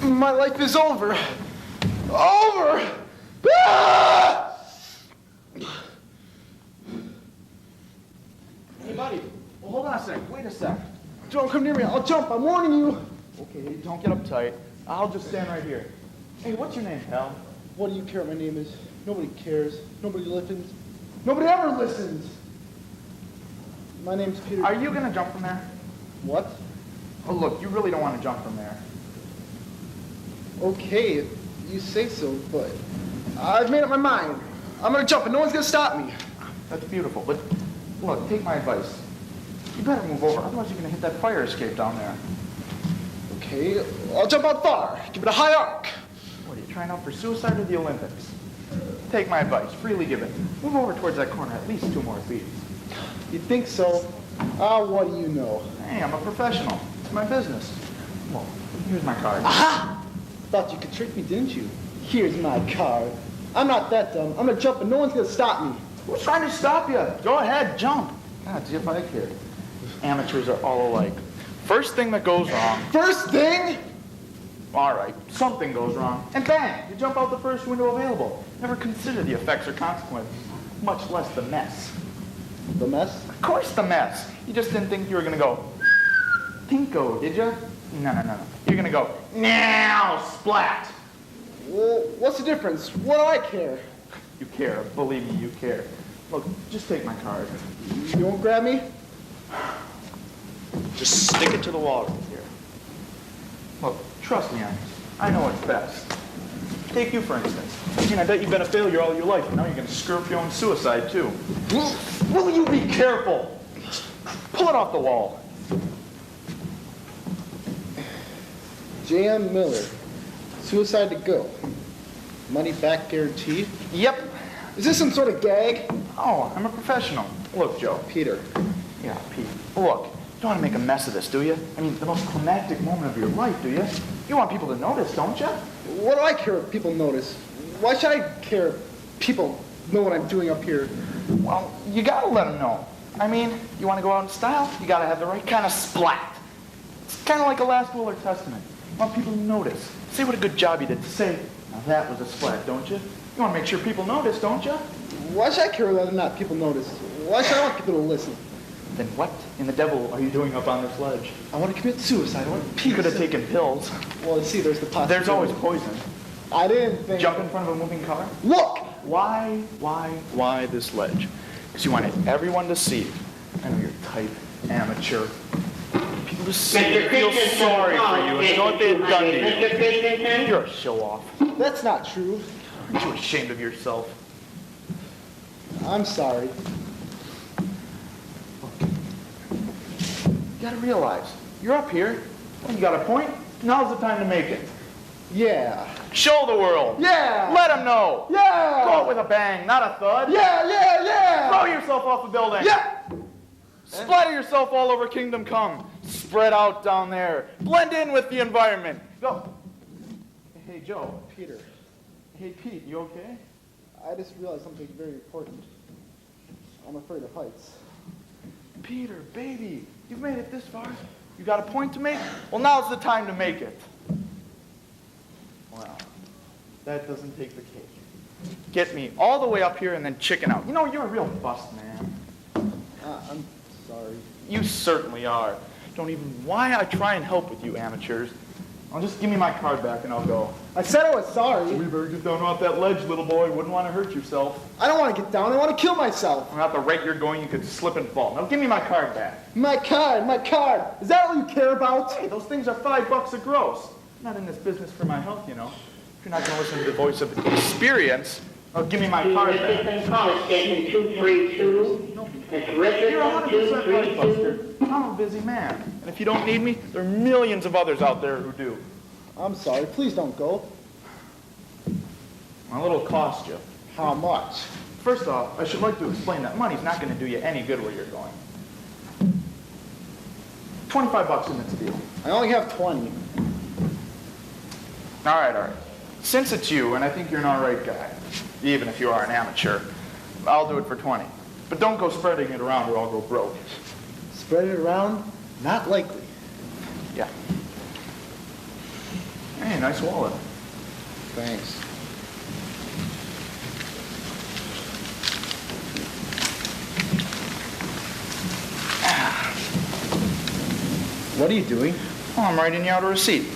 My life is over. Over! Ah! Hey, buddy. Well, hold on a sec. Wait a sec. Don't come near me. I'll jump. I'm warning you. Okay, don't get uptight. I'll just stand right here. Hey, what's your name, pal? What do you care what my name is? Nobody cares. Nobody listens. Nobody ever listens. My name's Peter. Are you going to jump from there? What? Oh, look, you really don't want to jump from there. Okay, if you say so, but I've made up my mind. I'm going to jump and no one's going to stop me. That's beautiful, but look, take my advice. You better move over, otherwise you're going to hit that fire escape down there. Okay, I'll jump out far. Give it a high arc. What, are you trying out for suicide or the Olympics? Take my advice, freely given. Move over towards that corner at least 2 more feet. You think so? Ah, what do you know? Hey, I'm a professional. It's my business. Well, here's my card. Aha! Thought you could trick me, didn't you? Here's my card. I'm not that dumb. I'm gonna jump and no one's gonna stop me. Who's trying to stop you? Go ahead, jump. God, see if I care. Amateurs are all alike. First thing that goes wrong. First thing? All right, something goes wrong. And bang, you jump out the first window available. Never consider the effects or consequences, much less the mess. The mess? Of course the mess. You just didn't think you were going to go, tinko, did you? No. You're going to go, now, splat. Well, what's the difference? What do I care? You care. Believe me, you care. Look, just take my card. You won't grab me? Just stick it to the wall right here. Look, trust me on this. I know what's best. Take you, for instance. I bet you've been a failure all your life, and now you're going to screw up your own suicide, too. Will you be careful? Pull it off the wall. J.M. Miller. Suicide to go. Money back guarantee? Yep. Is this some sort of gag? Oh, I'm a professional. Look, Joe. Peter. Yeah, Pete. Look, you don't want to make a mess of this, do you? I mean, the most climactic moment of your life, do you? You want people to notice, don't you? What do I care if people notice? Why should I care if people know what I'm doing up here? Well, you gotta let them know. I mean, you want to go out in style, you gotta have the right kind of splat. It's kind of like a last will or testament. You want people to notice. Say what a good job you did. Say, now that was a splat, don't you? You want to make sure people notice, don't you? Why should I care whether or not people notice? Why should I want people to listen? Then what in the devil are you doing up on this ledge? I want to commit suicide. I want You peace. could have taken pills. Well, see, there's the possibility. There's always poison. I didn't think... Jump in front of a moving car? Look! Why this ledge? Because you wanted everyone to see. I know you're type amateur. People to see and feel sorry for you and know what they had done to you. You're a show-off. That's not true. Aren't you ashamed of yourself? I'm sorry. You gotta realize, you're up here. Well, you got a point. Now's the time to make it. Yeah. Show the world. Yeah. Let them know. Yeah. Go out with a bang, not a thud. Yeah. Throw yourself off a building. Yeah. Splatter yourself all over Kingdom Come. Spread out down there. Blend in with the environment. Go. Hey, Joe. Peter, Hey, Pete, you okay? I just realized something very important. I'm afraid of heights. Peter, baby, you've made it this far. You got a point to make? Well, now's the time to make it. Well, that doesn't take the cake. Get me all the way up here and then chicken out. You know, you're a real bust, man. I'm sorry. You certainly are. Don't even why I try and help with you amateurs. I'll just give me my card back and I'll go. I said I was sorry. We better get down off that ledge, little boy. Wouldn't want to hurt yourself. I don't want to get down. I want to kill myself. At the rate you're going, you could slip and fall. Now give me my card back. My card. Is that all you care about? Hey, those things are $5 a gross. I'm not in this business for my health, you know. If you're not going to listen to the voice of experience, give me my card back. Call station 232. It's You're 100% right, 232. Buster. I'm a busy man. And if you don't need me, there are millions of others out there who do. I'm sorry. Please don't go. Well, it'll cost you. How much? First off, I should like to explain that money's not going to do you any good where you're going. $25 and it's a deal. I only have 20. All right. Since it's you, and I think you're an all right guy, even if you are an amateur, I'll do it for 20. But don't go spreading it around or I'll go broke. Spread it around? Not likely. Yeah. Hey, Hey, nice wallet. Thanks. What are you doing? Oh, I'm writing you out a receipt.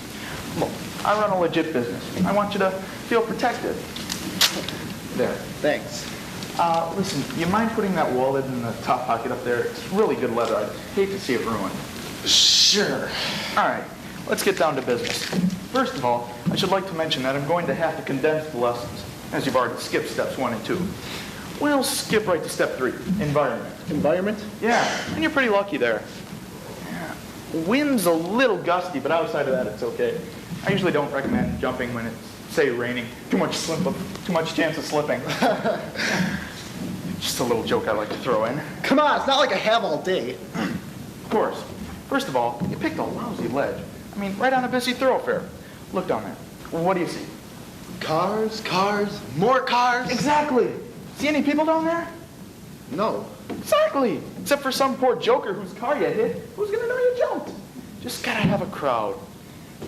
Look, I run a legit business. I want you to feel protected. There. Thanks. Listen, you mind putting that wallet in the top pocket up there? It's really good leather. I'd hate to see it ruined. Sure. All right, let's get down to business. First of all, I should like to mention that I'm going to have to condense the lessons, as you've already skipped steps 1 and 2. We'll skip right to step 3, environment. Environment? Yeah, and you're pretty lucky there. Yeah. Wind's a little gusty, but outside of that, it's okay. I usually don't recommend jumping when it's, say, raining. Too much chance of slipping. Just a little joke I like to throw in. Come on, it's not like I have all day. Of course. First of all, you picked a lousy ledge. I mean, right on a busy thoroughfare. Look down there. What do you see? Cars, more cars. Exactly. See any people down there? No. Exactly. Except for some poor joker whose car you hit. Who's gonna know you jumped? Just gotta have a crowd.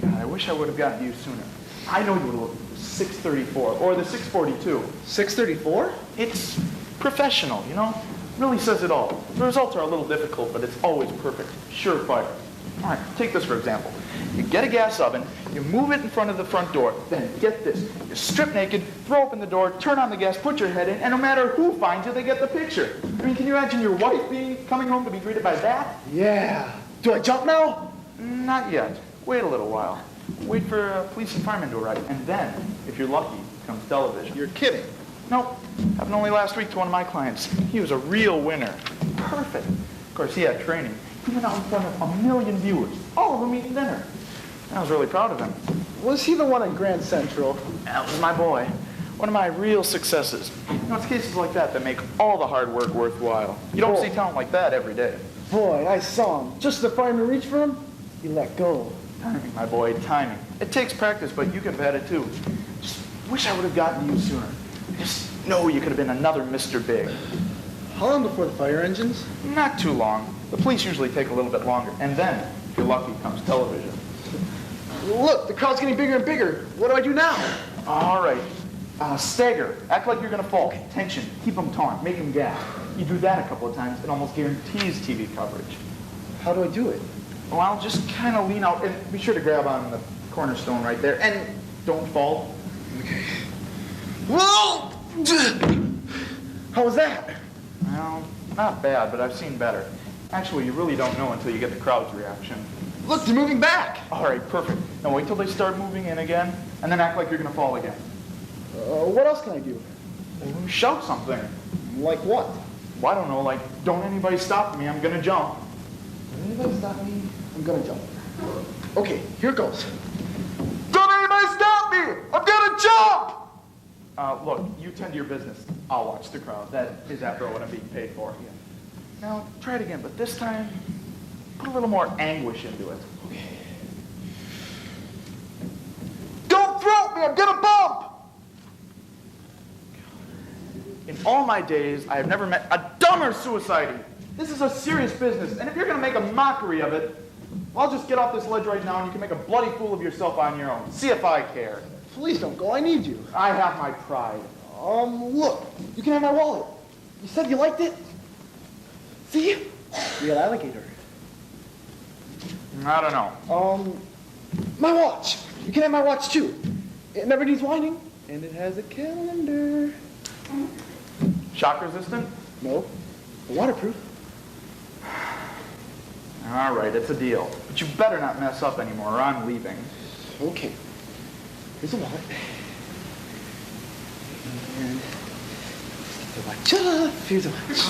God, I wish I would have gotten to you sooner. I know you would have looked at the 634 or the 642. 634? It's professional, you know? Really says it all. The results are a little difficult, but it's always perfect. Surefire. All right, take this for example. You get a gas oven, you move it in front of the front door, then get this. You strip naked, throw open the door, turn on the gas, put your head in, and no matter who finds you, they get the picture. I mean, can you imagine your wife coming home to be greeted by that? Yeah. Do I jump now? Not yet. Wait a little while. Wait for police and firemen to arrive, and then, if you're lucky, comes television. You're kidding. Nope. Happened only last week to one of my clients. He was a real winner. Perfect. Of course, he had training. He went out in front of 1 million viewers, all of them eating dinner. I was really proud of him. Was he the one in Grand Central? That was my boy. One of my real successes. You know, it's cases like that that make all the hard work worthwhile. You don't see talent like that every day. Boy, I saw him. Just as the fireman reached for him, he let go. Timing, my boy, timing. It takes practice, but you could have had it too. Just wish I would have gotten to you sooner. Just know you could have been another Mr. Big. How long before the fire engines? Not too long. The police usually take a little bit longer. And then, if you're lucky, comes television. Look, the crowd's getting bigger and bigger. What do I do now? All right. Stagger. Act like you're going to fall. Okay. Tension. Keep them taut. Make them gasp. You do that a couple of times, it almost guarantees TV coverage. How do I do it? Well, just kind of lean out and be sure to grab on the cornerstone right there. And don't fall. Okay. Whoa! How was that? Well, not bad, but I've seen better. Actually, you really don't know until you get the crowd's reaction. Look, they're moving back. All right, perfect. Now wait till they start moving in again, and then act like you're going to fall again. What else can I do? Shout something. Like what? Well, I don't know, like, don't anybody stop me, I'm going to jump. Don't anybody stop me? I'm gonna jump. Okay, here goes. Don't anybody stop me! I'm gonna jump! Look, you tend to your business. I'll watch the crowd. That is, after all, what I'm being paid for. Yeah. Now, try it again, but this time, put a little more anguish into it. Okay. Don't throw me! I'm gonna bump! In all my days, I have never met a dumber suicidee. This is a serious business, and if you're going to make a mockery of it, well, I'll just get off this ledge right now and you can make a bloody fool of yourself on your own. See if I care. Please don't go, I need you. I have my pride. Look, you can have my wallet. You said you liked it? See? Real alligator. I don't know. My watch. You can have my watch too. It never needs winding, and it has a calendar. Shock resistant? No, waterproof. All right, it's a deal. But you better not mess up anymore or I'm leaving. Okay. Here's a wallet. And the watch up. Here's a watch.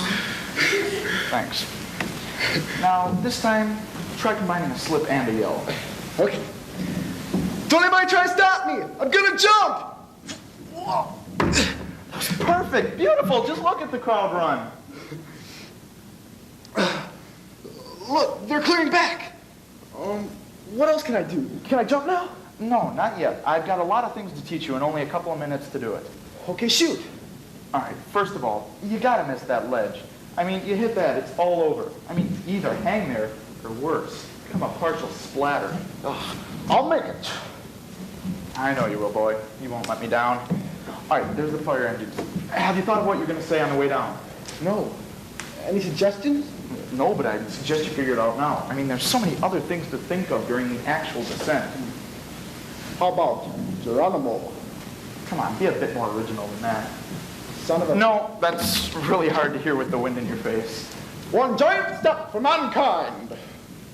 Thanks. Now, this time, try combining a slip and a yell. Okay. Don't anybody try to stop me! I'm gonna jump! Whoa. That was perfect, beautiful. Just look at the crowd run. Look, they're clearing back. What else can I do? Can I jump now? No, not yet. I've got a lot of things to teach you and only a couple of minutes to do it. Okay, shoot. All right, first of all, you gotta miss that ledge. I mean, you hit that, it's all over. I mean, you either hang there or worse, become a partial splatter. I'll make it. I know you will, boy. You won't let me down. All right, there's the fire engine. Have you thought of what you're going to say on the way down? No. Any suggestions? No, but I suggest you figure it out now. I mean, there's so many other things to think of during the actual descent. How about Geronimo? Come on, be a bit more original than that. Son of a... No, that's really hard to hear with the wind in your face. One giant step for mankind.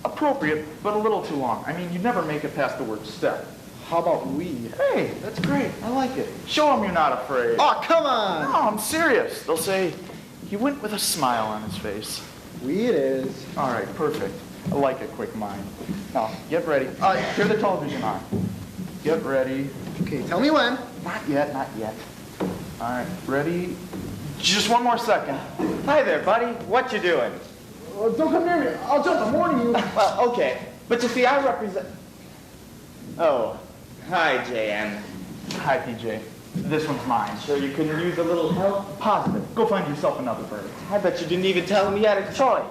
Appropriate, but a little too long. I mean, you'd never make it past the word step. How about we? Hey, that's great. I like it. Show them you're not afraid. Oh, come on. No, I'm serious. They'll say, he went with a smile on his face. We it is. All right, perfect. I like a quick mind. Now, get ready. Turn the television on. Get ready. Okay, tell me when. Not yet, not yet. All right, ready? Just one more second. Hi there, buddy. What you doing? Don't come near me. I'll jump. I'm warning you. Well, okay. But you see, I represent... Oh. Hi, JM. Hi, PJ. This one's mine. Sure you couldn't use a little help? Positive. Go find yourself another bird. I bet you didn't even tell him he had a choice.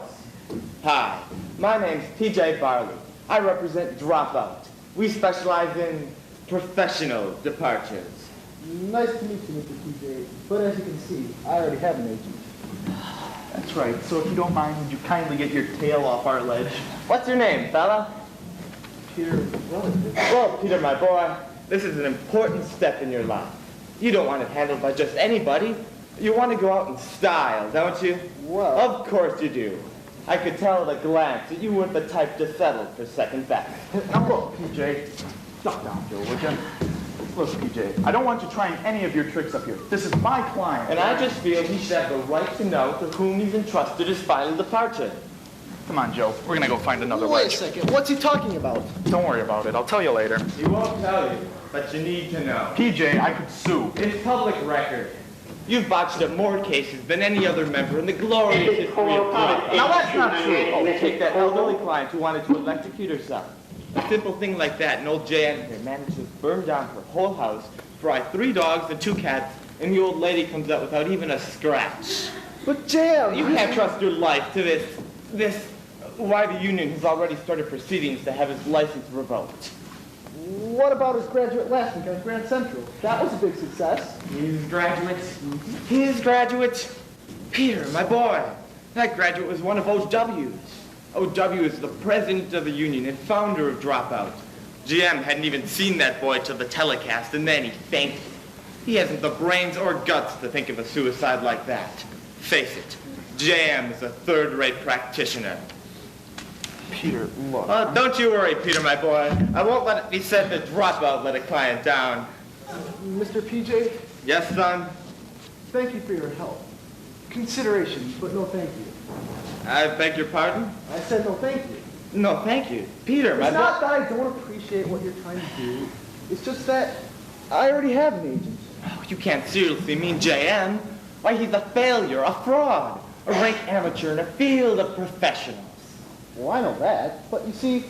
Hi. My name's TJ Barley. I represent Dropout. We specialize in professional departures. Nice to meet you, Mr. PJ. But as you can see, I already have an agent. That's right. So if you don't mind, would you kindly get your tail off our ledge? What's your name, fella? Peter, Well, Peter, my boy, this is an important step in your life. You don't want it handled by just anybody. You want to go out in style, don't you? Well... Of course you do. I could tell at a glance that you weren't the type to settle for second best. Now look, PJ. Duck down, Joe, would you? Look, PJ, I don't want you trying any of your tricks up here. This is my client. And I just feel he should have the right to know to whom he's entrusted his final departure. Come on, Joe. We're going to go find another Wait a ledge. second. What's he talking about? Don't worry about it. I'll tell you later. He won't tell you, but you need to know. PJ, I could sue. It's public record. You've botched up more cases than any other member in the glorious history of politics. Now that's not true. Oh, take that elderly client who wanted to electrocute herself. A simple thing like that, and old J.N. here managed to burn down her whole house, fry 3 dogs and 2 cats, and the old lady comes out without even a scratch. But Jam! You can't trust your life to this, why the union has already started proceedings to have his license revoked. What about his graduate last week on Grand Central? That was a big success. His graduate? His graduate? Peter, my boy, that graduate was one of OW's. OW is the president of the union and founder of Dropout. GM hadn't even seen that boy till the telecast, and then he fainted. He hasn't the brains or guts to think of a suicide like that. Face it, JM is a third-rate practitioner. Peter, look. Don't you worry, Peter, my boy. I won't let it be said that Dropout let a client down. Mr. PJ, Yes, son? thank you for your help. Consideration, but no thank you. I beg your pardon? I said no thank you. No, thank you. Peter, my It's boy. not that I don't appreciate what you're trying to do. It's just that I already have an agent. Oh, you can't seriously mean JM. Why, he's a failure, a fraud, a rank amateur in a field of professionals. Well, I know that, but you see,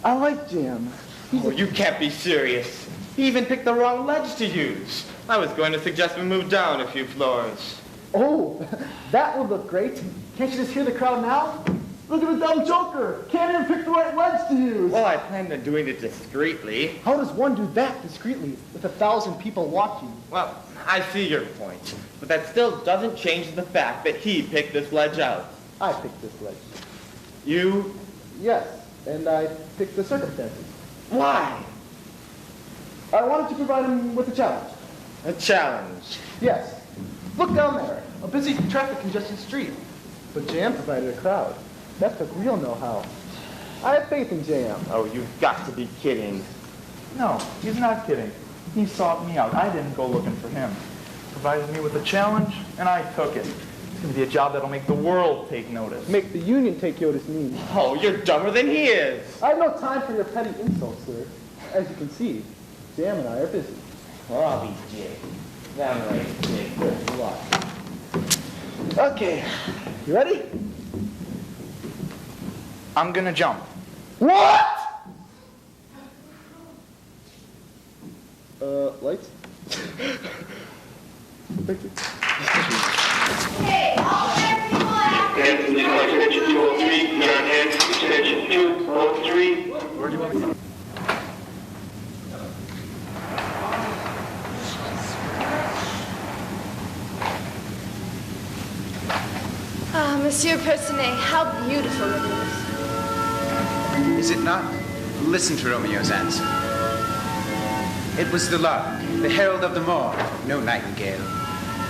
I like Jam. Oh, you can't be serious. He even picked the wrong ledge to use. I was going to suggest we move down a few floors. Oh, that would look great. Can't you just hear the crowd now? Look at the dumb joker. Can't even pick the right ledge to use. Well, I planned on doing it discreetly. How does one do that discreetly with 1,000 people watching? Well, I see your point, but that still doesn't change the fact that he picked this ledge out. I picked this ledge. You? Yes, and I picked the circumstances. Why? I wanted to provide him with a challenge. A challenge. Yes. Look down there, a busy traffic congested street. But JM provided a crowd. That took real know-how. I have faith in JM. Oh, you've got to be kidding. No, he's not kidding. He sought me out. I didn't go looking for him. Provided me with a challenge, and I took it. It's going to be a job that'll make the world take notice. Make the union take you as mean. Oh, you're dumber than he is. I have no time for your petty insults, sir. As you can see, JM and I are busy. Well, I'll be Jake. Damn right, Jake. Good luck. Okay, you ready? I'm going to jump. What? Lights? Thank you. Hey, everyone! And we call extension 203, we are on hand, extension 203. Where do you want me to go? Monsieur Personet, how beautiful it is. Is it not? Listen to Romeo's answer. It was the lark, the herald of the morn, no nightingale.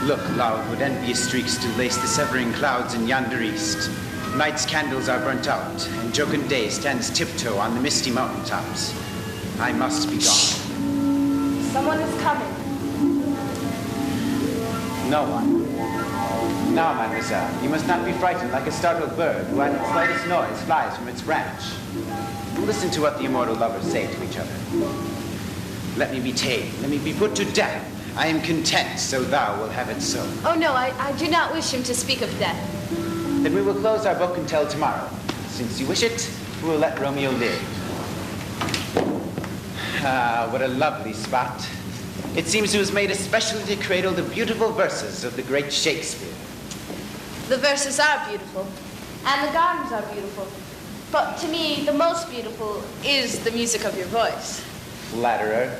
Look, loud with envious streaks to lace the severing clouds in yonder east. Night's candles are burnt out, and jocund day stands tiptoe on the misty mountain tops. I must be gone. Someone is coming. No one. Now, mademoiselle, you must not be frightened like a startled bird who at its slightest noise flies from its branch. Listen to what the immortal lovers say to each other. Let me be tamed, let me be put to death. I am content, so thou will have it so. Oh, no, I do not wish him to speak of death. Then we will close our book until tomorrow. Since you wish it, we will let Romeo live. Ah, what a lovely spot. It seems to have made especially to cradle the beautiful verses of the great Shakespeare. The verses are beautiful, and the gardens are beautiful. But to me, the most beautiful is the music of your voice. Flatterer.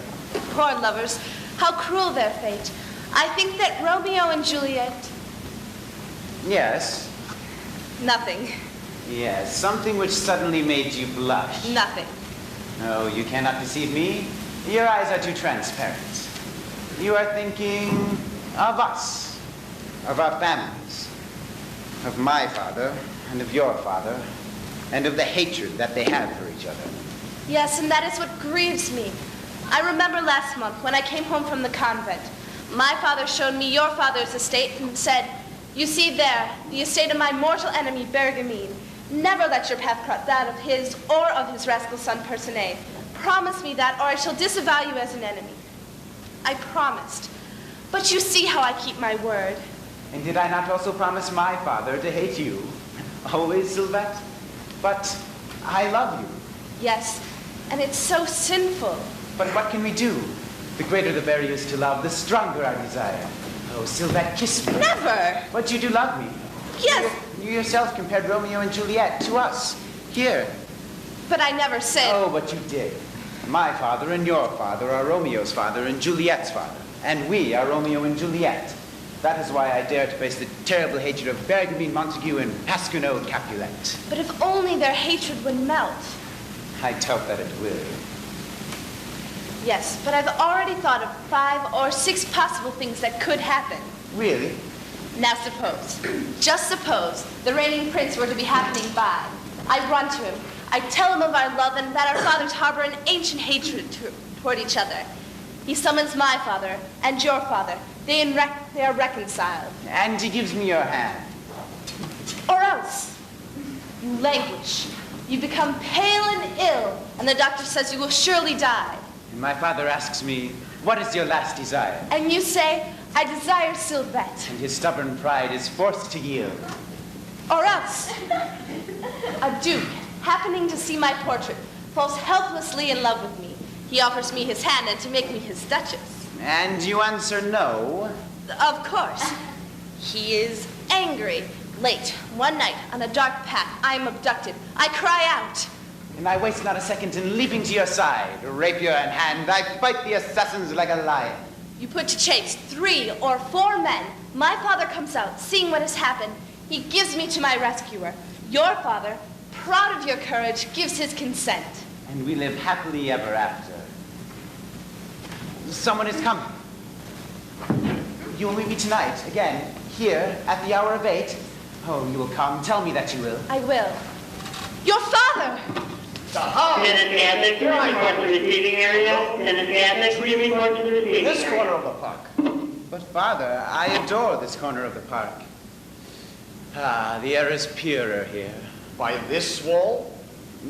Poor lovers, how cruel their fate. I think that Romeo and Juliet... Yes. Nothing. Yes, something which suddenly made you blush. Nothing. Oh, you cannot deceive me. Your eyes are too transparent. You are thinking of us, of our families, of my father and of your father, and of the hatred that they have for each other. Yes, and that is what grieves me. I remember last month when I came home from the convent. My father showed me your father's estate and said, "You see there, the estate of my mortal enemy, Bergamine. Never let your path cross that of his or of his rascal son, Personet. Promise me that, or I shall disavow you as an enemy." I promised. But you see how I keep my word. And did I not also promise my father to hate you? Always, Sylvette? But I love you. Yes, and it's so sinful. But what can we do? The greater the barriers to love, the stronger our desire. Oh, Sylvette, kiss me. Never! But you do love me. Yes. You yourself compared Romeo and Juliet to us. Here. But I never said... Oh, but you did. My father and your father are Romeo's father and Juliet's father. And we are Romeo and Juliet. That is why I dare to face the terrible hatred of Bergamine Montague and Pasquinot Capulet. But if only their hatred would melt. I doubt that it will. Yes, but I've already thought of 5 or 6 possible things that could happen. Really? Now suppose, just suppose, the reigning prince were to be happening by. I run to him. I tell him of our love and that our fathers harbor an ancient hatred toward each other. He summons my father and your father. They are reconciled. And he gives me your hand. Or else, you languish. You become pale and ill, and the doctor says you will surely die. And my father asks me, what is your last desire? And you say, I desire Sylvette. And his stubborn pride is forced to yield. Or else, a duke, happening to see my portrait, falls helplessly in love with me. He offers me his hand and to make me his duchess. And you answer no? Of course. He is angry. Late, one night, on a dark path, I am abducted. I cry out. And I waste not a second in leaping to your side, rapier in hand. I fight the assassins like a lion. You put to chase 3 or 4 men. My father comes out, seeing what has happened. He gives me to my rescuer. Your father, proud of your courage, gives his consent. And we live happily ever after. Someone is coming. You will meet me tonight, again, here, at the hour of 8. Oh, you will come. Tell me that you will. I will. Your father! Lieutenant Gadnick, can you report to the receiving area? Lieutenant Gadnick, can you report to the receiving This area? corner of the park. But, Father, I adore this corner of the park. Ah, the air is purer here. By this wall?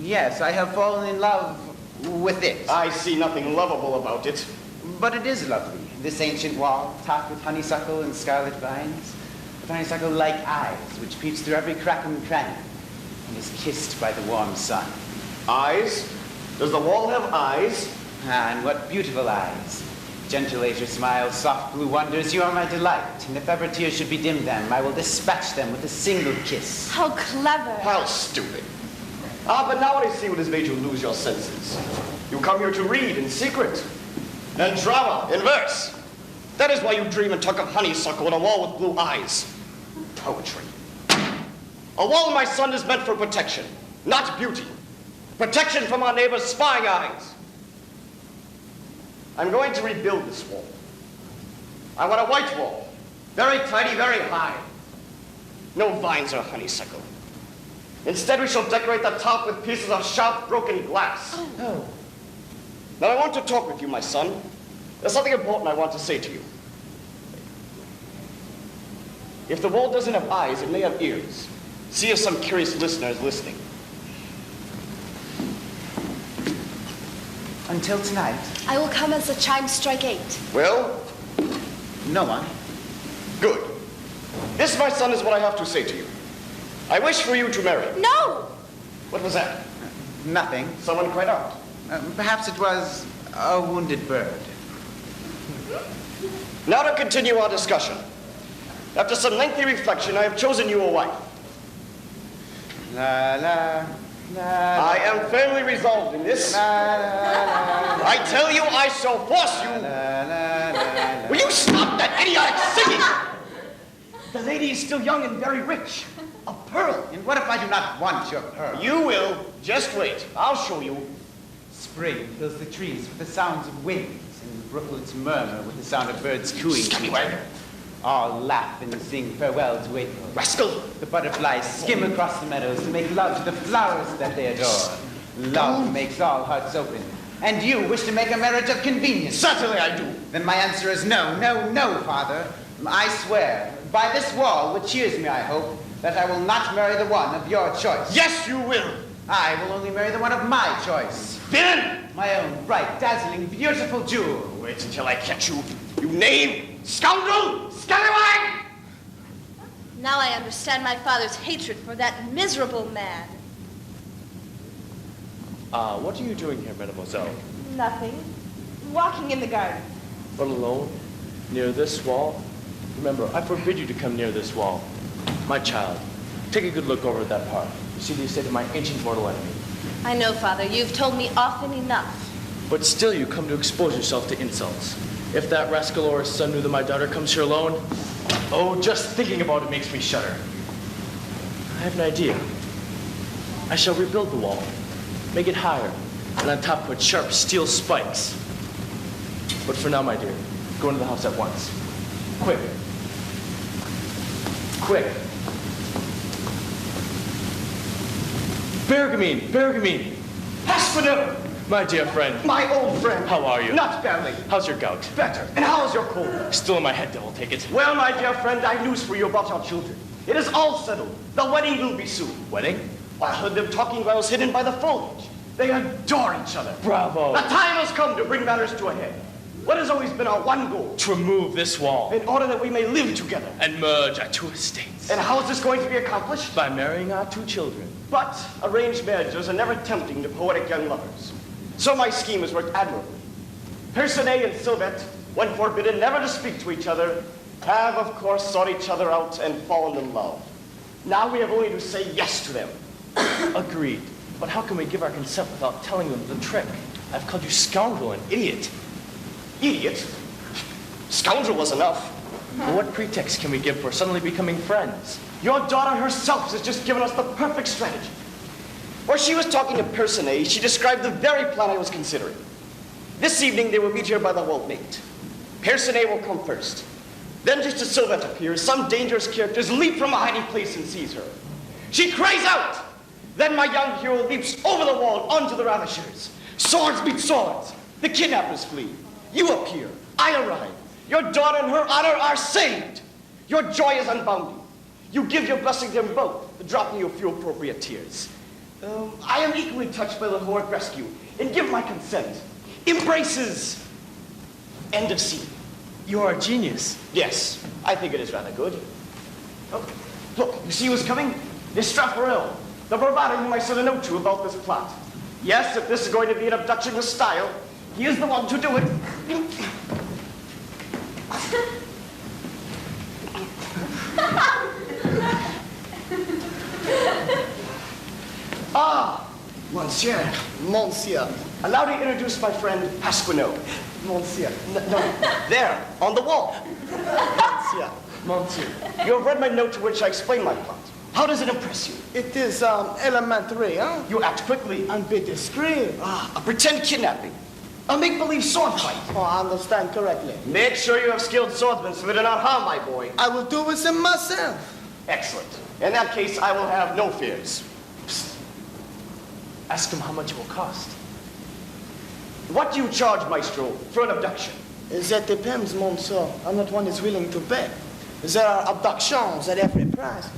Yes, I have fallen in love with it. I see nothing lovable about it. But it is lovely, this ancient wall, topped with honeysuckle and scarlet vines, with honeysuckle-like eyes, which peeps through every crack and cranny, and is kissed by the warm sun. Eyes? Does the wall have eyes? Ah, and what beautiful eyes. Gentle azure smiles, soft blue wonders, you are my delight, and if ever tears should be dim them, I will dispatch them with a single kiss. How clever. How stupid. Ah, but now I see what has made you lose your senses. You come here to read in secret, and drama in verse. That is why you dream and talk of honeysuckle and a wall with blue eyes. Poetry. A wall, my son, is meant for protection, not beauty. Protection from our neighbors' spying eyes. I'm going to rebuild this wall. I want a white wall, very tidy, very high. No vines or honeysuckle. Instead, we shall decorate the top with pieces of sharp, broken glass. Oh. Now, I want to talk with you, my son. There's something important I want to say to you. If the wall doesn't have eyes, it may have ears. See if some curious listener is listening. Until tonight, I will come as the chimes strike 8. Well, no one. good. This, my son, is what I have to say to you. I wish for you to marry. No! What was that? Nothing. Someone cried out. Perhaps it was a wounded bird. Now to continue our discussion. After some lengthy reflection, I have chosen you a wife. La la la. I am firmly resolved in this. La la la. I tell you, I shall force you. La la la. Will you stop that idiotic singing? The lady is still young and very rich. A pearl. And what if I do not want your pearl? You will. Just wait. I'll show you. Spring fills the trees with the sounds of winds, and the brooklets murmur with the sound of birds cooing. Scallywag. All laugh and sing farewell to April. Rascal. The butterflies skim across the meadows to make love to the flowers that they adore. Love makes all hearts open. And you wish to make a marriage of convenience. Certainly I do. Then my answer is no, no, no, Father. I swear, by this wall, which cheers me, I hope, that I will not marry the one of your choice. Yes, you will. I will only marry the one of my choice. Villain! My own bright, dazzling, beautiful jewel. Wait until I catch you. You knave! Scoundrel! Scallywag! Now I understand my father's hatred for that miserable man. What are you doing here, mademoiselle? Nothing. Walking in the garden. But alone? Near this wall? Remember, I forbid you to come near this wall. My child, take a good look over at that part. You see the estate of my ancient mortal enemy. I know, Father. You've told me often enough. But still you come to expose yourself to insults. If that rascal or his son knew that my daughter comes here alone, oh, just thinking about it makes me shudder. I have an idea. I shall rebuild the wall, make it higher, and on top put sharp steel spikes. But for now, my dear, go into the house at once. Quick. Quick. Bergamine, Bergamine. Aspinall! My dear friend. My old friend. How are you? Not badly. How's your gout? Better. And how's your cold? Still in my head, devil, take it. Well, my dear friend, I have news for you about our children. It is all settled. The wedding will be soon. Wedding? I heard them talking while I was hidden by the foliage. They adore each other. Bravo. The time has come to bring matters to a head. What has always been our one goal? To remove this wall. In order that we may live together. And merge our two estates. And how is this going to be accomplished? By marrying our two children. But arranged marriages are never tempting to poetic young lovers. So my scheme has worked admirably. Personae and Sylvette, when forbidden never to speak to each other, have, of course, sought each other out and fallen in love. Now we have only to say yes to them. Agreed. But how can we give our consent without telling them the trick? I've called you scoundrel and idiot. Idiot? Scoundrel was enough. But what pretext can we give for suddenly becoming friends? Your daughter herself has just given us the perfect strategy. While she was talking to Personae, she described the very plan I was considering. This evening, they will meet here by the wall gate. Personae will come first. Then, just as Sylvette appears, some dangerous characters leap from a hiding place and seize her. She cries out! Then my young hero leaps over the wall onto the ravishers. Swords meet swords. The kidnappers flee. You appear. I arrive. Your daughter and her honor are saved. Your joy is unbounded. You give your blessing to them both, dropping you a few appropriate tears. I am equally touched by the heroic rescue and give my consent. Embraces. End of scene. You are a genius. Yes, I think it is rather good. Oh, look, you see who's coming? It's Straffarel, the bravado whom I sent a note to about this plot. Yes, if this is going to be an abduction with style, he is the one to do it. Ah, Monsieur. Monsieur. Allow me to introduce my friend Pasquino. Monsieur. No, there, on the wall. Monsieur. Monsieur. You have read my note to which I explain my plot. How does it impress you? It is elementary, huh? You act quickly. And be discreet. A pretend kidnapping. A make-believe sword fight. Oh, I understand correctly. Make sure you have skilled swordsmen so they do not harm my boy. I will do it myself. Excellent. In that case, I will have no fears. Psst. Ask him how much it will cost. What do you charge, Maestro, for an abduction? That depends, monsieur. I'm not one is willing to pay. There are abductions at every price.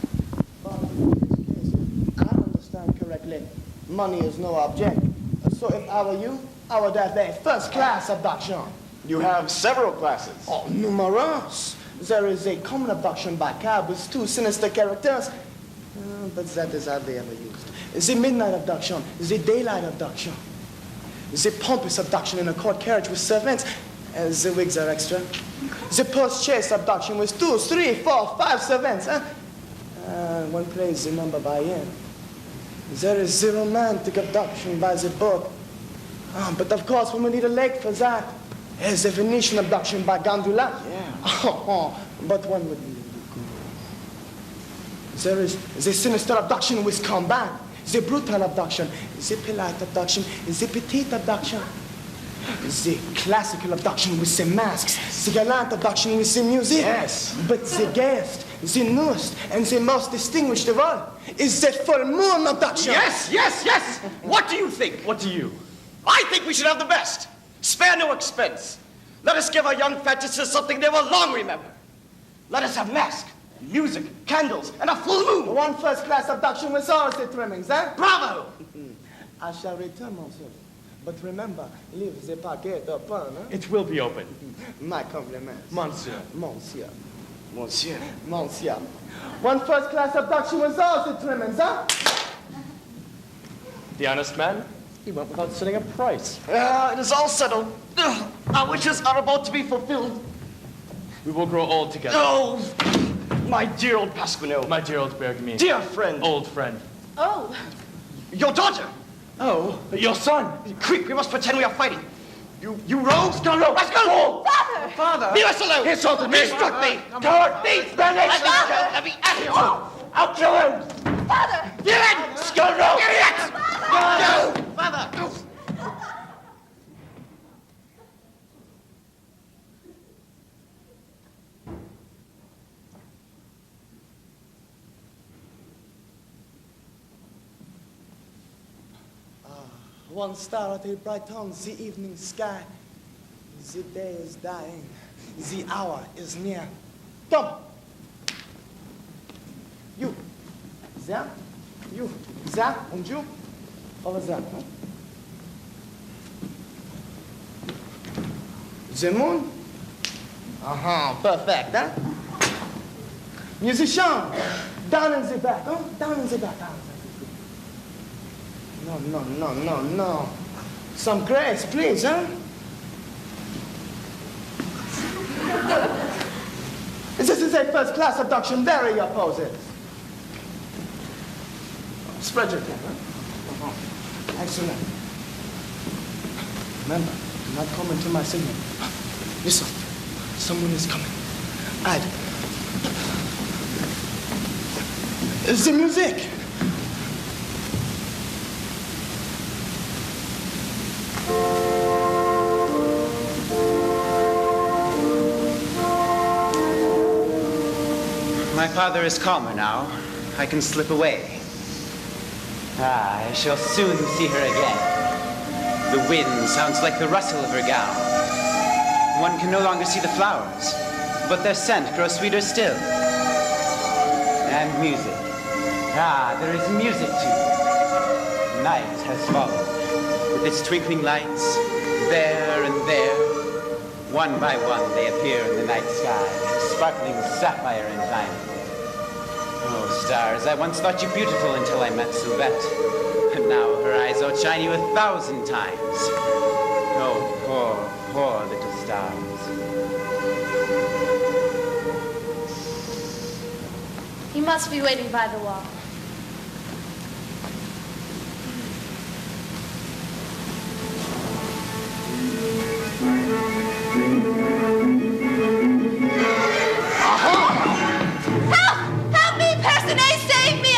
But in this case, I understand correctly. Money is no object. So if I were you, I would have a first-class abduction. You have several classes. Oh, numerous. There is a common abduction by cab with 2 sinister characters, but that is hardly ever used. The midnight abduction, the daylight abduction, the pompous abduction in a court carriage with servants, the wigs are extra. The post-chase abduction with 2, 3, 4, 5 servants. One plays the number by ear. There is the romantic abduction by the boat. But of course, we will need a lake for that. There's a Venetian abduction by gondola. Yeah. But one would need a There is the sinister abduction with combat, the brutal abduction, the polite abduction, the petite abduction, the classical abduction with the masks, the gallant abduction with the music. Yes. But the gayest, the newest, and the most distinguished of all is the full moon abduction. Yes, yes, yes! What do you think? What do you? I think we should have the best. Spare no expense. Let us give our young fantasists something they will long remember. Let us have masks, music, candles, and a full moon. One first-class abduction with all the trimmings, eh? Bravo! I shall return, monsieur. But remember, leave the paquet open, eh? It will be open. My compliments. Monsieur. Monsieur. Monsieur. Monsieur. One first-class abduction with all the trimmings, huh? The honest man? He went without setting a price. It is all settled. Our wishes are about to be fulfilled. We will grow old together. Oh, my dear old Pasquino. My dear old Bergami. Dear friend. Old friend. Oh, Your daughter. Oh, your son. Quick, we must pretend we are fighting. You rogues, go rogue. Let's go. Father! Father. Leave us alone. He assaulted me. He struck me. Coward. Thief. Spanish. Let me at him. I'll kill him. Father! Villain. Scoundrel. Idiot. No. Father. One star at a bright on the evening sky. The day is dying. The hour is near. Come. You. There. You. There. And you. Over there. Huh? The moon. Perfect, huh? Musician. Down in the back, huh? Down in the back. No. Some grace, please, huh? This is a first-class abduction. There are your poses. Spread your tent, huh? Excellent. Remember, do not come into my signal. Listen, someone is coming. Add. It's the music. My father is calmer now. I can slip away. I shall soon see her again. The wind sounds like the rustle of her gown. One can no longer see the flowers, but their scent grows sweeter still. And music. There is music too. Night has fallen, with its twinkling lights, there and there. One by one they appear in the night sky, sparkling sapphire and diamond. Oh, stars, I once thought you beautiful until I met Sylvette. And now her eyes outshine you 1,000 times. Oh, poor little stars. He must be waiting by the wall. Help! Help me! Personne, save me!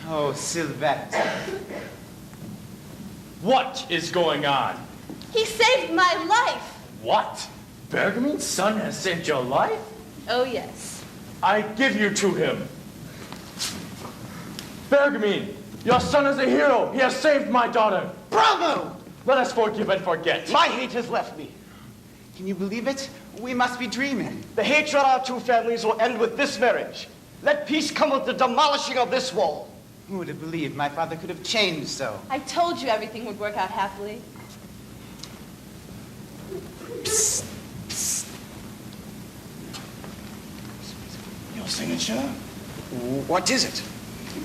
Oh, Sylvette. What is going on? He saved my life. What? Bergamin's son has saved your life? Oh, yes. I give you to him. Bergamin, your son is a hero. He has saved my daughter. Bravo! Let us forgive and forget. My hate has left me. Can you believe it? We must be dreaming. The hatred of our two families will end with this marriage. Let peace come with the demolishing of this wall. Who would have believed my father could have changed so? I told you everything would work out happily. Your signature? What is it?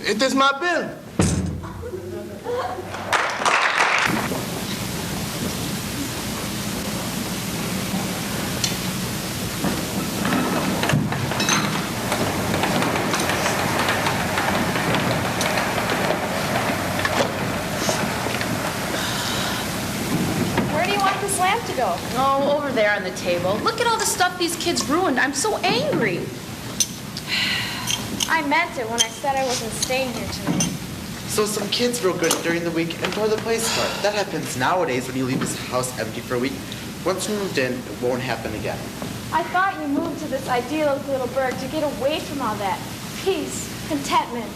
It is my bill. Where do you want this lamp to go? Oh, over there on the table. Look at all the stuff these kids ruined. I'm so angry. I meant it when I said I wasn't staying here tonight. So some kids broke in during the week and tore the place apart. That happens nowadays when you leave this house empty for a week. Once you moved in, it won't happen again. I thought you moved to this ideal little burg to get away from all that. Peace, contentment,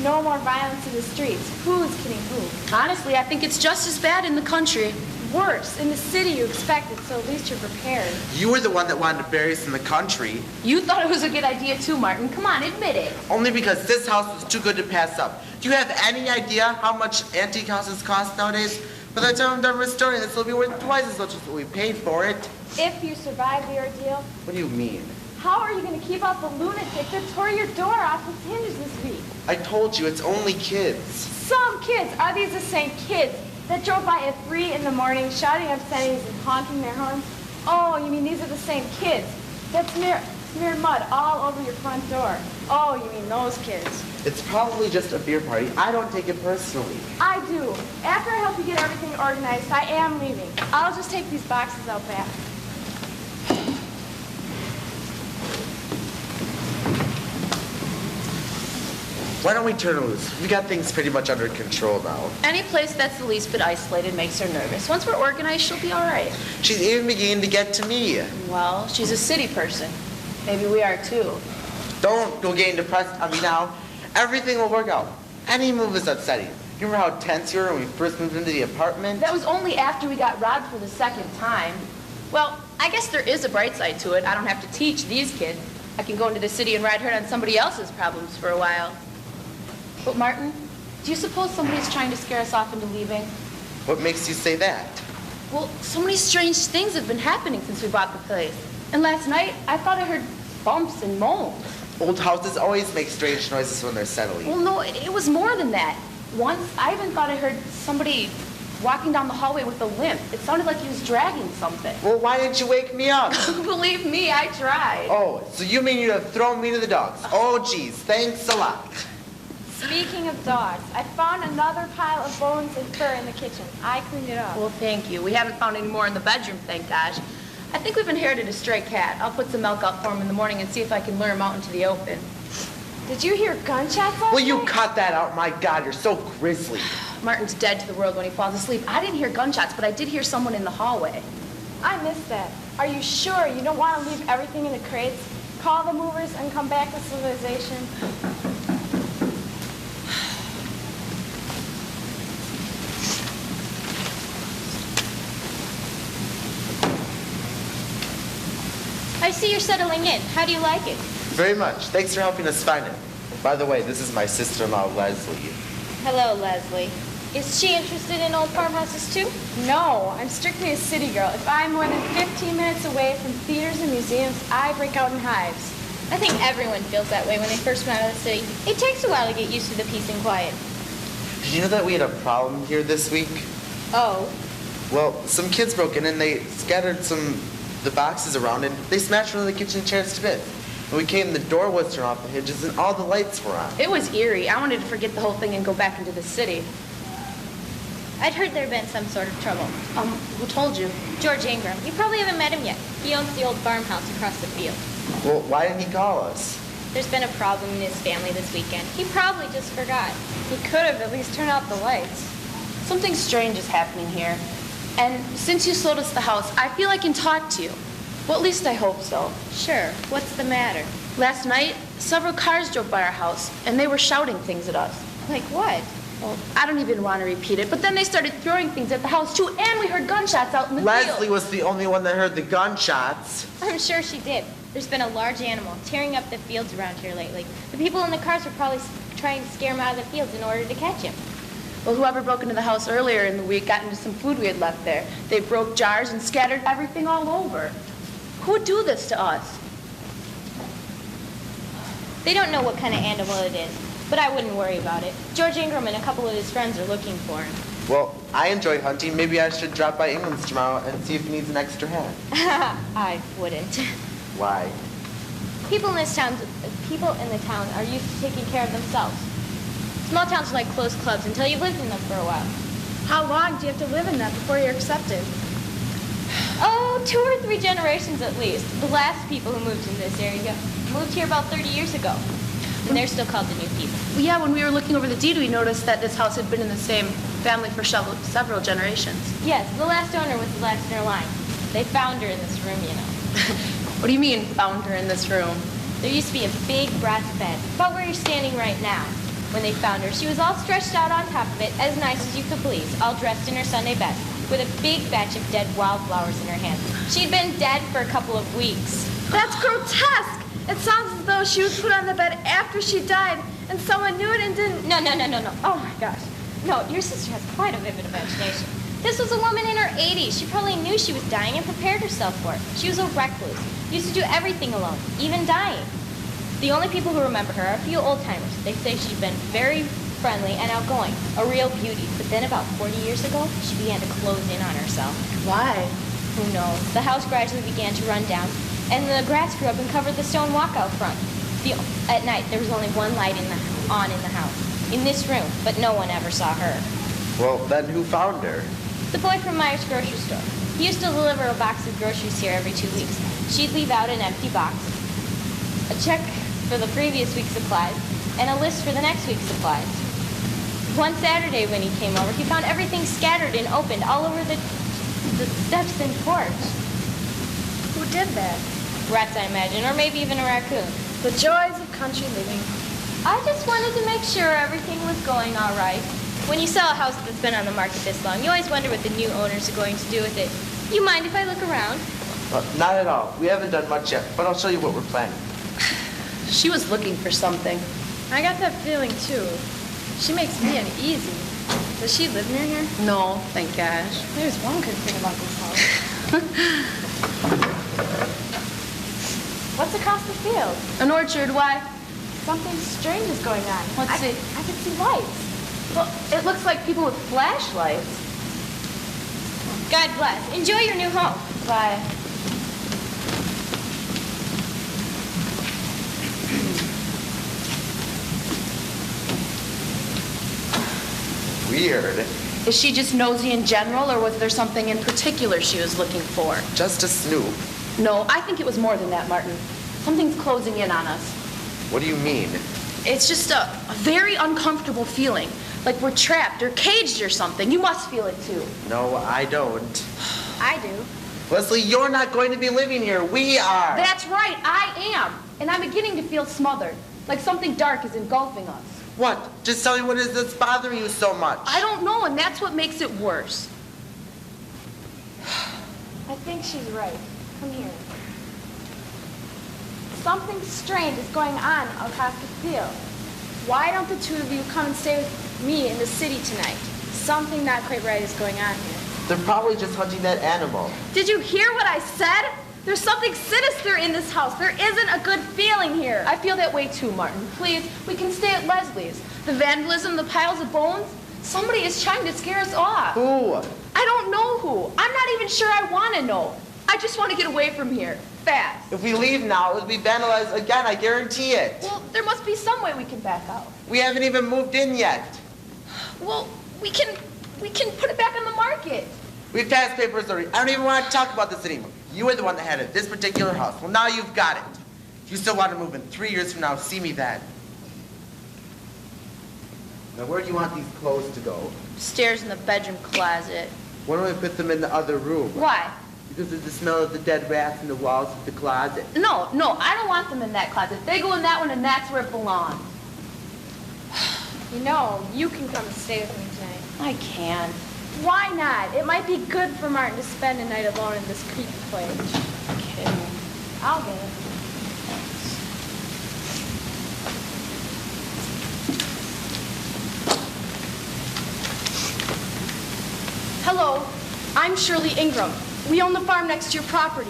no more violence in the streets. Who's kidding who? Honestly, I think it's just as bad in the country. Worse, in the city you expect it, so at least you're prepared. You were the one that wanted to bury us in the country. You thought it was a good idea too, Martin. Come on, admit it. Only because this house was too good to pass up. Do you have any idea how much antique houses cost nowadays? By the time I'm done restoring this, it'll be worth twice as much as what we paid for it. If you survive the ordeal, What do you mean? how are you going to keep out the lunatic that tore your door off its hinges this week? I told you, it's only kids. Some kids. Are these the same kids that drove by at 3 in the morning shouting obscenities and honking their horns? Oh, you mean these are the same kids that smeared mud all over your front door? Oh, you mean those kids. It's probably just a beer party. I don't take it personally. I do. After I help you get everything organized, I am leaving. I'll just take these boxes out back. Why don't we turn loose? We got things pretty much under control now. Any place that's the least bit isolated makes her nervous. Once we're organized, she'll be all right. She's even beginning to get to me. Well, she's a city person. Maybe we are too. Don't go getting depressed on me now. Everything will work out. Any move is upsetting. You remember how tense you were when we first moved into the apartment? That was only after we got robbed for the second time. Well, I guess there is a bright side to it. I don't have to teach these kids. I can go into the city and ride herd on somebody else's problems for a while. But Martin, do you suppose somebody's trying to scare us off into leaving? What makes you say that? Well, so many strange things have been happening since we bought the place. And last night, I thought I heard bumps and moans. Old houses always make strange noises when they're settling. Well, no, it was more than that. Once, I even thought I heard somebody walking down the hallway with a limp. It sounded like he was dragging something. Well, why didn't you wake me up? Believe me, I tried. Oh, so you mean you'd have thrown me to the dogs? Oh, geez, thanks a lot. Speaking of dogs, I found another pile of bones and fur in the kitchen. I cleaned it up. Well, thank you. We haven't found any more in the bedroom, thank gosh. I think we've inherited a stray cat. I'll put some milk out for him in the morning and see if I can lure him out into the open. Did you hear gunshots last Will you night? cut that out? My God, you're so grisly. Martin's dead to the world when he falls asleep. I didn't hear gunshots, but I did hear someone in the hallway. I missed that. Are you sure you don't want to leave everything in the crates? Call the movers and come back to civilization? I see you're settling in. How do you like it? Very much. Thanks for helping us find it. By the way, this is my sister-in-law, Leslie. Hello, Leslie. Is she interested in old farmhouses too? No, I'm strictly a city girl. If I'm more than 15 minutes away from theaters and museums, I break out in hives. I think everyone feels that way when they first come out of the city. It takes a while to get used to the peace and quiet. Did you know that we had a problem here this week? Oh, Well, some kids broke in and they scattered the boxes around and they smashed one of the kitchen chairs to bits. When we came, the door was turned off the hinges and all the lights were on. It was eerie. I wanted to forget the whole thing and go back into the city. I'd heard there'd been some sort of trouble. Who told you? George Ingram. You probably haven't met him yet. He owns the old farmhouse across the field. Well, why didn't he call us? There's been a problem in his family this weekend. He probably just forgot. He could have at least turned out the lights. Something strange is happening here. And since you sold us the house, I feel I can talk to you. Well, at least I hope so. Sure. What's the matter? Last night, several cars drove by our house, and they were shouting things at us. Like what? Well, I don't even want to repeat it, but then they started throwing things at the house, too, and we heard gunshots out in the Leslie field. was the only one that heard the gunshots. I'm sure she did. There's been a large animal tearing up the fields around here lately. The people in the cars were probably trying to scare him out of the fields in order to catch him. Well, whoever broke into the house earlier in the week got into some food we had left there. They broke jars and scattered everything all over. Who would do this to us? They don't know what kind of animal it is, but I wouldn't worry about it. George Ingram and a couple of his friends are looking for him. Well, I enjoyed hunting. Maybe I should drop by England's tomorrow and see if he needs an extra hand. I wouldn't. Why? People in the town are used to taking care of themselves. Small towns are like closed clubs until you've lived in them for a while. How long do you have to live in them before you're accepted? Oh, 2 or 3 generations at least. The last people who moved in this area moved here about 30 years ago. And they're still called the new people. Well, yeah, when we were looking over the deed, we noticed that this house had been in the same family for several generations. Yes, the last owner was the last in her line. They found her in this room, you know. What do you mean, found her in this room? There used to be a big brass bed, about where you're standing right now. When they found her, she was all stretched out on top of it, as nice as you could please, all dressed in her Sunday best, with a big batch of dead wildflowers in her hand. She'd been dead for a couple of weeks. That's grotesque! It sounds as though she was put on the bed after she died, and someone knew it and didn't... No. Oh my gosh. No, your sister has quite a vivid imagination. This was a woman in her 80s. She probably knew she was dying and prepared herself for it. She was a recluse, used to do everything alone, even dying. The only people who remember her are a few old-timers. They say she'd been very friendly and outgoing, a real beauty. But then about 40 years ago, she began to close in on herself. Why? Who knows? The house gradually began to run down, and the grass grew up and covered the stone walkout front. At night, there was only one light on in the house, in this room, but no one ever saw her. Well, then who found her? The boy from Myers grocery store. He used to deliver a box of groceries here every 2 weeks. She'd leave out an empty box, a check for the previous week's supplies, and a list for the next week's supplies. One Saturday when he came over, he found everything scattered and opened all over the steps and porch. Who did that? Rats, I imagine, or maybe even a raccoon. The joys of country living. I just wanted to make sure everything was going all right. When you sell a house that's been on the market this long, you always wonder what the new owners are going to do with it. You mind if I look around? Not at all. We haven't done much yet, but I'll show you what we're planning. She was looking for something. I got that feeling too. She makes me uneasy. Does she live near here? No, thank gosh. There's one good thing about this house. What's across the field? An orchard, why? Something strange is going on. Let's see. I can see lights. Well, it looks like people with flashlights. God bless. Enjoy your new home. Bye. Weird. Is she just nosy in general, or was there something in particular she was looking for? Just a snoop. No, I think it was more than that, Martin. Something's closing in on us. What do you mean? It's just a very uncomfortable feeling, like we're trapped or caged or something. You must feel it too. No, I don't. I do. Leslie, you're not going to be living here. We are. That's right, I am. And I'm beginning to feel smothered, like something dark is engulfing us. What? Just tell me what it is that's bothering you so much. I don't know, and that's what makes it worse. I think she's right. Come here. Something strange is going on across the field. Why don't the two of you come and stay with me in the city tonight? Something not quite right is going on here. They're probably just hunting that animal. Did you hear what I said? There's something sinister in this house. There isn't a good feeling here. I feel that way too, Martin. Please, we can stay at Leslie's. The vandalism, the piles of bones, somebody is trying to scare us off. Who? I don't know who. I'm not even sure I want to know. I just want to get away from here, fast. If we leave now, it'll be vandalized again, I guarantee it. Well, there must be some way we can back out. We haven't even moved in yet. Well, we can put it back on the market. We've passed papers already. I don't even want to talk about this anymore. You were the one that had it, this particular house. Well, now you've got it. If you still want to move in 3 years from now, see me then. Now, where do you want these clothes to go? Stairs in the bedroom closet. Why don't we put them in the other room? Why? Because of the smell of the dead rats in the walls of the closet. No, I don't want them in that closet. They go in that one, and that's where it belongs. You know, you can come and stay with me tonight. I can't. Why not? It might be good for Martin to spend a night alone in this creepy place. Okay. I'll get it. Hello, I'm Shirley Ingram. We own the farm next to your property.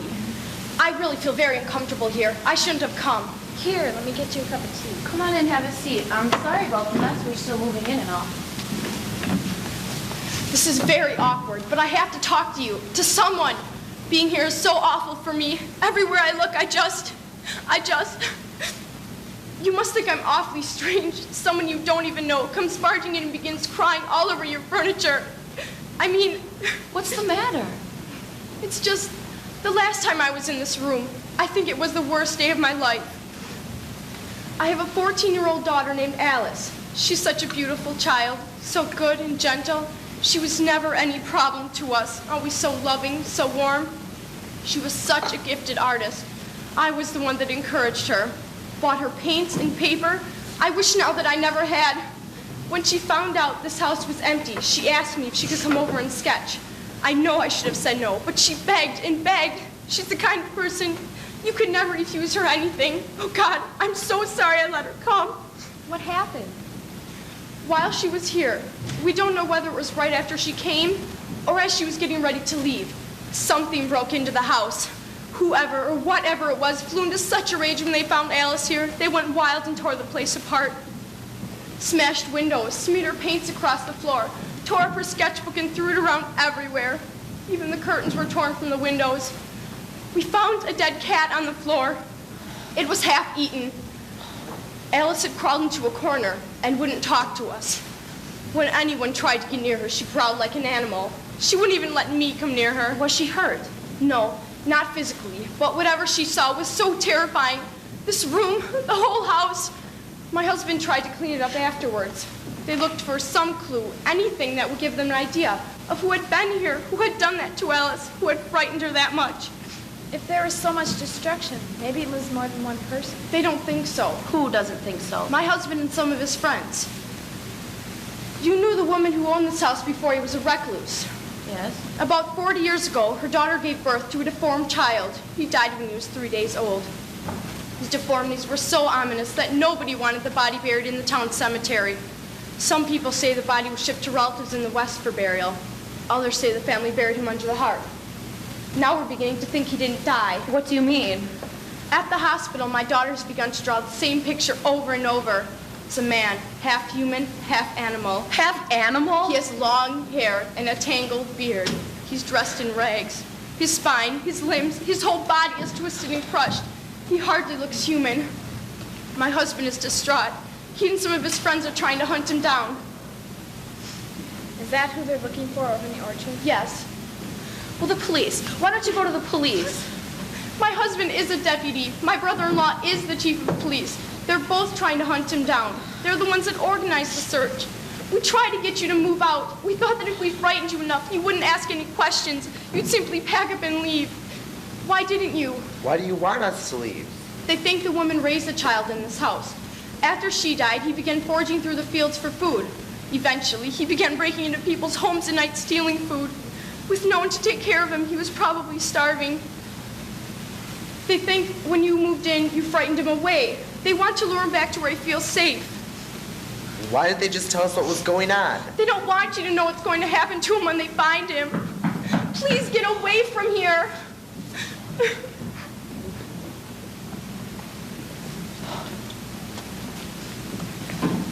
I really feel very uncomfortable here. I shouldn't have come. Here, let me get you a cup of tea. Come on in, have a seat. I'm sorry about the mess. We're still moving in and all. This is very awkward, but I have to talk to you, to someone. Being here is so awful for me. Everywhere I look, I just... You must think I'm awfully strange. Someone you don't even know comes barging in and begins crying all over your furniture. I mean... What's the matter? It's just, the last time I was in this room, I think it was the worst day of my life. I have a 14-year-old daughter named Alice. She's such a beautiful child, so good and gentle. She was never any problem to us, always so loving, so warm. She was such a gifted artist. I was the one that encouraged her, bought her paints and paper. I wish now that I never had. When she found out this house was empty, she asked me if she could come over and sketch. I know I should have said no, but she begged and begged. She's the kind of person you could never refuse her anything. Oh God, I'm so sorry I let her come. What happened? While she was here, we don't know whether it was right after she came or as she was getting ready to leave, something broke into the house. Whoever or whatever it was flew into such a rage when they found Alice here, they went wild and tore the place apart. Smashed windows, smeared her paints across the floor, tore up her sketchbook and threw it around everywhere. Even the curtains were torn from the windows. We found a dead cat on the floor. It was half eaten. Alice had crawled into a corner and wouldn't talk to us. When anyone tried to get near her, she growled like an animal. She wouldn't even let me come near her. Was she hurt? No, not physically, but whatever she saw was so terrifying. This room, the whole house. My husband tried to clean it up afterwards. They looked for some clue, anything that would give them an idea of who had been here, who had done that to Alice, who had frightened her that much. If there was so much destruction, maybe it was more than one person. They don't think so. Who doesn't think so? My husband and some of his friends. You knew the woman who owned this house before he was a recluse. Yes. About 40 years ago, her daughter gave birth to a deformed child. He died when he was 3 days old. His deformities were so ominous that nobody wanted the body buried in the town cemetery. Some people say the body was shipped to relatives in the West for burial. Others say the family buried him under the hearth. Now we're beginning to think he didn't die. What do you mean? At the hospital, my daughter's begun to draw the same picture over and over. It's a man, half human, half animal. Half animal? He has long hair and a tangled beard. He's dressed in rags. His spine, his limbs, his whole body is twisted and crushed. He hardly looks human. My husband is distraught. He and some of his friends are trying to hunt him down. Is that who they're looking for over in the orchard? Yes. Well, the police. Why don't you go to the police? My husband is a deputy. My brother-in-law is the chief of police. They're both trying to hunt him down. They're the ones that organized the search. We tried to get you to move out. We thought that if we frightened you enough, you wouldn't ask any questions. You'd simply pack up and leave. Why didn't you? Why do you want us to leave? They think the woman raised a child in this house. After she died, he began foraging through the fields for food. Eventually, he began breaking into people's homes at night, stealing food. With no one to take care of him, he was probably starving. They think when you moved in, you frightened him away. They want to lure him back to where he feels safe. Why didn't they just tell us what was going on? They don't want you to know what's going to happen to him when they find him. Please get away from here.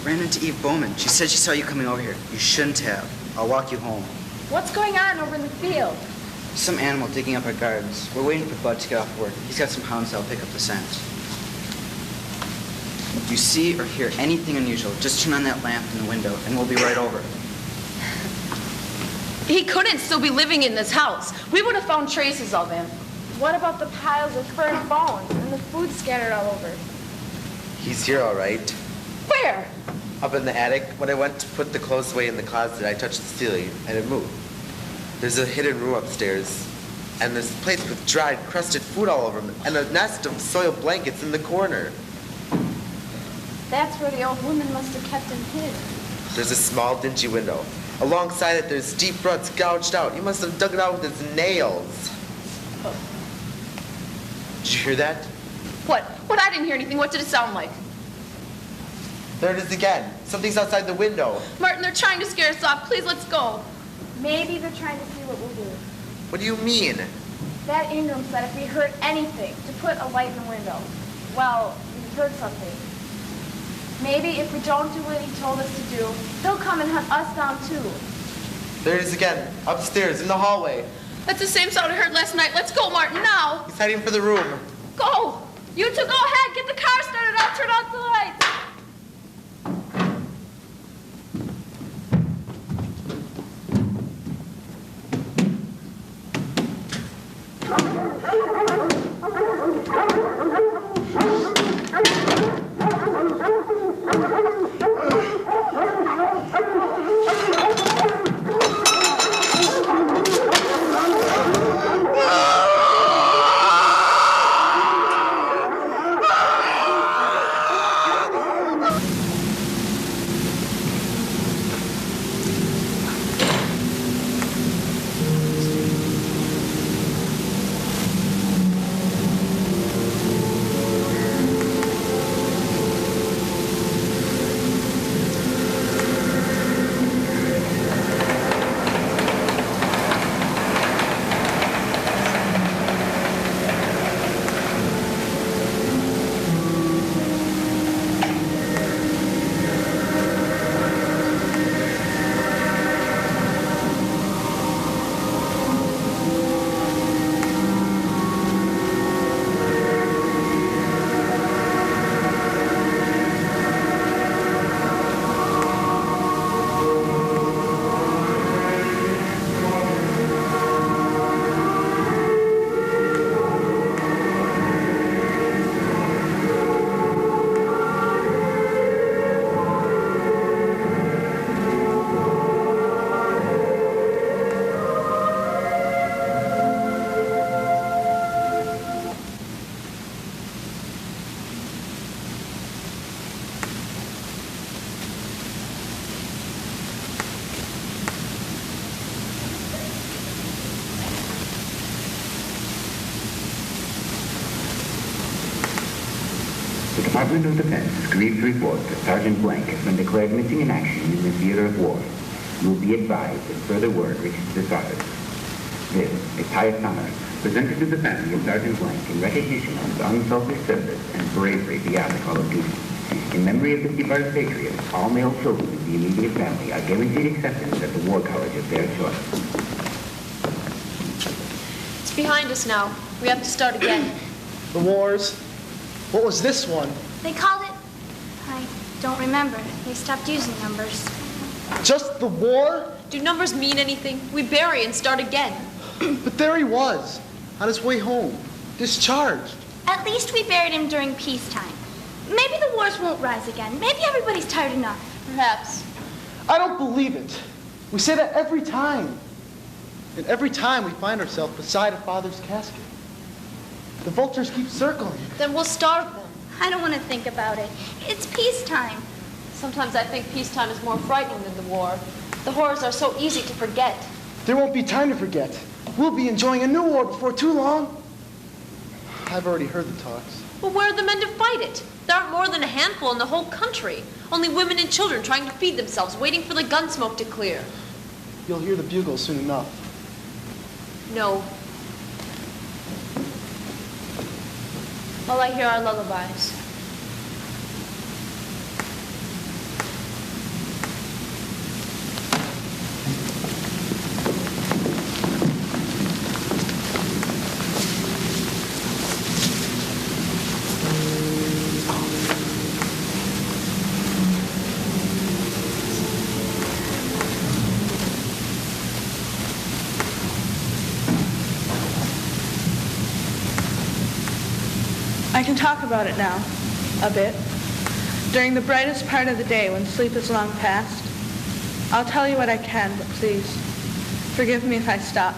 Ran into Eve Bowman. She said she saw you coming over here. You shouldn't have. I'll walk you home. What's going on over in the field? Some animal digging up our gardens. We're waiting for Bud to get off work. He's got some hounds that'll pick up the scent. If you see or hear anything unusual, just turn on that lamp in the window and we'll be right over. He couldn't still be living in this house. We would have found traces of him. What about the piles of burned bones and the food scattered all over? He's here, all right. Where? Up in the attic. When I went to put the clothes away in the closet, I touched the ceiling and it moved. There's a hidden room upstairs, and there's plates with dried, crusted food all over them, and a nest of soiled blankets in the corner. That's where the old woman must have kept him hid. There's a small, dingy window. Alongside it, there's deep ruts gouged out. He must have dug it out with his nails. Did you hear that? What? I didn't hear anything. What did it sound like? There it is again. Something's outside the window. Martin, they're trying to scare us off. Please, let's go. Maybe they're trying to see what we'll do. What do you mean? That Ingram said if we heard anything, to put a light in the window. Well, we heard something. Maybe if we don't do what he told us to do, they'll come and hunt us down too. There it is again, upstairs in the hallway. That's the same sound I heard last night. Let's go, Martin, now. He's heading for the room. Go. You two go ahead. Get the car started. I'll turn off the lights. Department of Defense grieves report that Sergeant Blank has been declared missing in action in the theater of war. You will be advised if further word reaches this office. This is highest honor presented to the family of Sergeant Blank in recognition of his unselfish service and bravery beyond the call of duty. In memory of this departed patriot, all male children in the immediate family are guaranteed acceptance at the war college of their choice. It's behind us now. We have to start again. The wars. What was this one? They called it... I don't remember. They stopped using numbers. Just the war? Do numbers mean anything? We bury and start again. But there he was, on his way home, discharged. At least we buried him during peacetime. Maybe the wars won't rise again. Maybe everybody's tired enough. Perhaps. I don't believe it. We say that every time. And every time we find ourselves beside a father's casket. The vultures keep circling. Then we'll starve them. I don't want to think about it. It's peacetime. Sometimes I think peacetime is more frightening than the war. The horrors are so easy to forget. There won't be time to forget. We'll be enjoying a new war before too long. I've already heard the talks. Well, where are the men to fight it? There aren't more than a handful in the whole country. Only women and children trying to feed themselves, waiting for the gun smoke to clear. You'll hear the bugles soon enough. No. All I hear are lullabies. I can talk about it now, a bit. During the brightest part of the day when sleep is long past, I'll tell you what I can, but please, forgive me if I stop.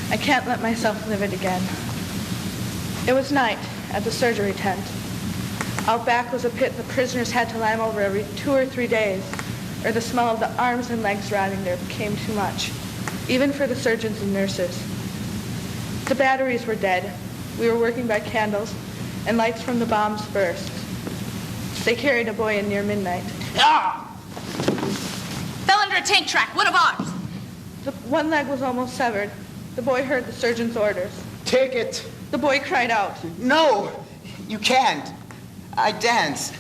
I can't let myself live it again. It was night at the surgery tent. Out back was a pit the prisoners had to climb over every 2 or 3 days, or the smell of the arms and legs rotting there became too much, even for the surgeons and nurses. The batteries were dead. We were working by candles, and lights from the bombs burst. They carried a boy in near midnight. Ah! Fell under a tank track. What of ours? The one leg was almost severed. The boy heard the surgeon's orders. Take it. The boy cried out. No, you can't. I dance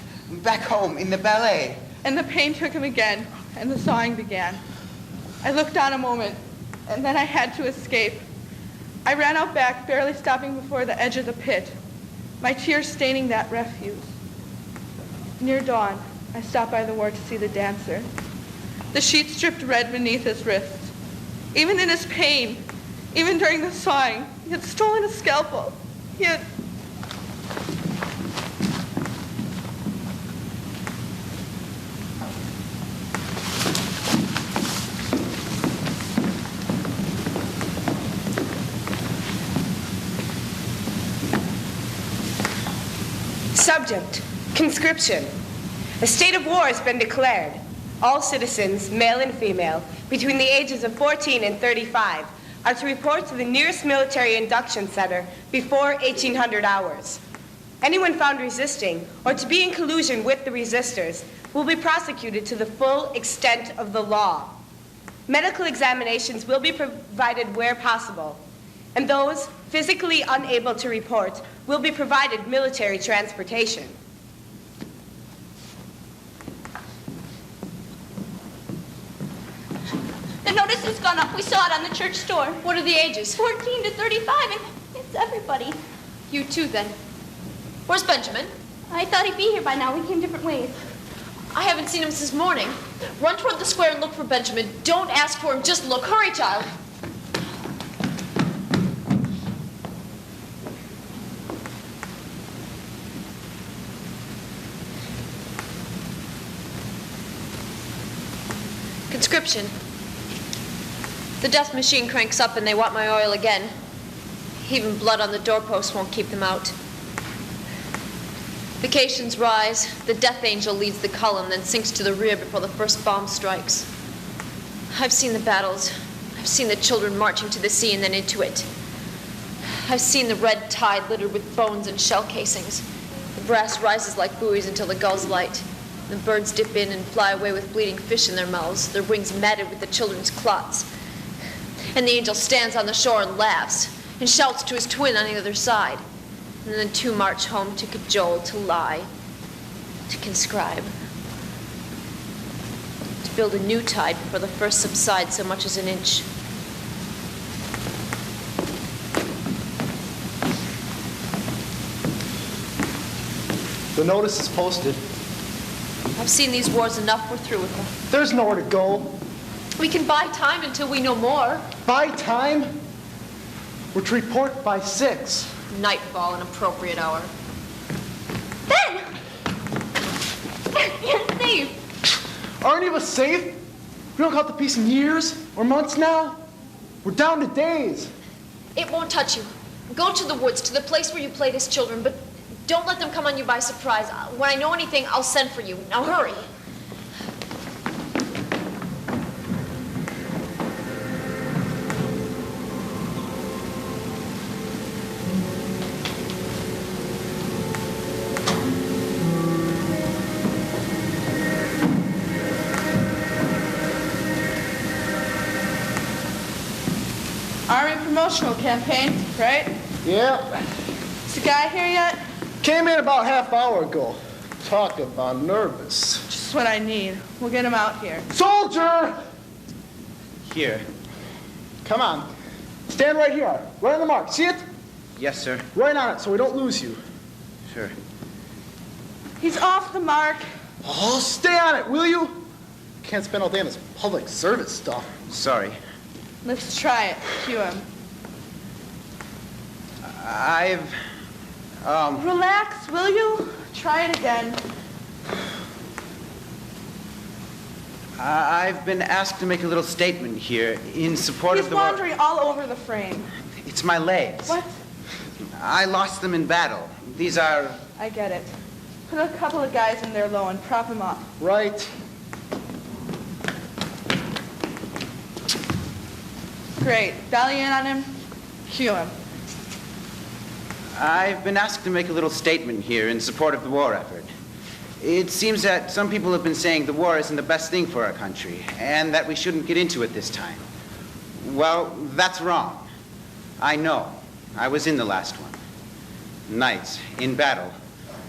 back home in the ballet. And the pain took him again, and the sawing began. I looked on a moment, and then I had to escape. I ran out back, barely stopping before the edge of the pit, my tears staining that refuse. Near dawn, I stopped by the ward to see the dancer. The sheets dripped red beneath his wrists. Even in his pain, even during the sawing, he had stolen a scalpel. He had... Subject, conscription. A state of war has been declared. All citizens, male and female, between the ages of 14 and 35, are to report to the nearest military induction center before 1800 hours. Anyone found resisting or to be in collusion with the resistors will be prosecuted to the full extent of the law. Medical examinations will be provided where possible, and those physically unable to report will be provided military transportation. The notice has gone up. We saw it on the church door. What are the ages? 14 to 35, and it's everybody. You too, then. Where's Benjamin? I thought he'd be here by now. We came different ways. I haven't seen him since morning. Run toward the square and look for Benjamin. Don't ask for him, just look. Hurry, child. Conscription. The death machine cranks up and they want my oil again. Even blood on the doorpost won't keep them out. Vacations rise. The death angel leads the column, then sinks to the rear before the first bomb strikes. I've seen the battles. I've seen the children marching to the sea and then into it. I've seen the red tide littered with bones and shell casings. The brass rises like buoys until the gulls light. The birds dip in and fly away with bleeding fish in their mouths, their wings matted with the children's clots. And the angel stands on the shore and laughs and shouts to his twin on the other side. And then the two march home to cajole, to lie, to conscribe. To build a new tide before the first subsides so much as an inch. The notice is posted. I've seen these wars enough. We're through with them. There's nowhere to go. We can buy time until we know more. By time? We're to report by 6. Nightfall, an appropriate hour. Ben! You're safe. Are any of us safe? We don't count the peace in years or months now. We're down to days. It won't touch you. Go to the woods, to the place where you played as children, but don't let them come on you by surprise. When I know anything, I'll send for you. Now hurry. Army promotional campaign, right? Yep. Is the guy here yet? Came in about half hour ago. Talk about nervous. Just what I need. We'll get him out here. Soldier! Here. Come on. Stand right here. Right on the mark. See it? Yes, sir. Right on it so we don't lose you. Sure. He's off the mark. Oh, stay on it, will you? Can't spend all day on this public service stuff. Sorry. Let's try it. Cue him. Relax, will you? Try it again. I've been asked to make a little statement here in support He's of the wandering all over the frame. It's my legs. What? I lost them in battle. These are... I get it. Put a couple of guys in there low and prop him up. Right. Great. Belly in on him. Cue him. I've been asked to make a little statement here in support of the war effort. It seems that some people have been saying the war isn't the best thing for our country, and that we shouldn't get into it this time. Well, that's wrong. I know. I was in the last one. Nights, in battle,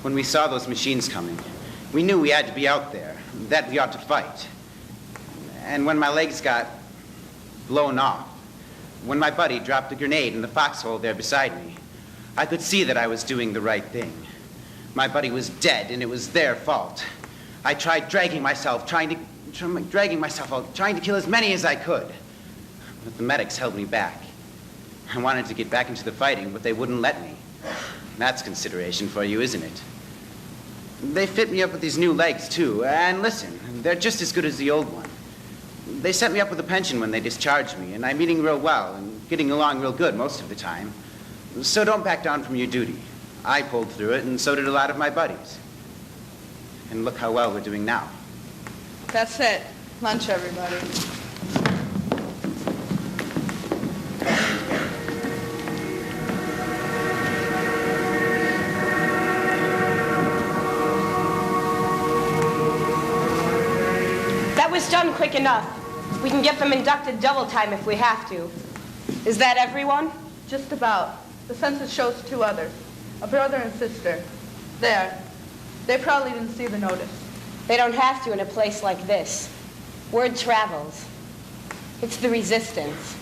when we saw those machines coming, we knew we had to be out there, that we ought to fight. And when my legs got blown off, when my buddy dropped a grenade in the foxhole there beside me, I could see that I was doing the right thing. My buddy was dead, and it was their fault. I tried dragging myself out, trying to kill as many as I could. But the medics held me back. I wanted to get back into the fighting, but they wouldn't let me. That's consideration for you, isn't it? They fit me up with these new legs, too. And listen, they're just as good as the old one. They set me up with a pension when they discharged me, and I'm eating real well and getting along real good most of the time. So don't back down from your duty. I pulled through it, and so did a lot of my buddies. And look how well we're doing now. That's it. Lunch, everybody. That was done quick enough. We can get them inducted double time if we have to. Is that everyone? Just about. The census shows 2 others. A brother and sister. There. They probably didn't see the notice. They don't have to in a place like this. Word travels. It's the resistance.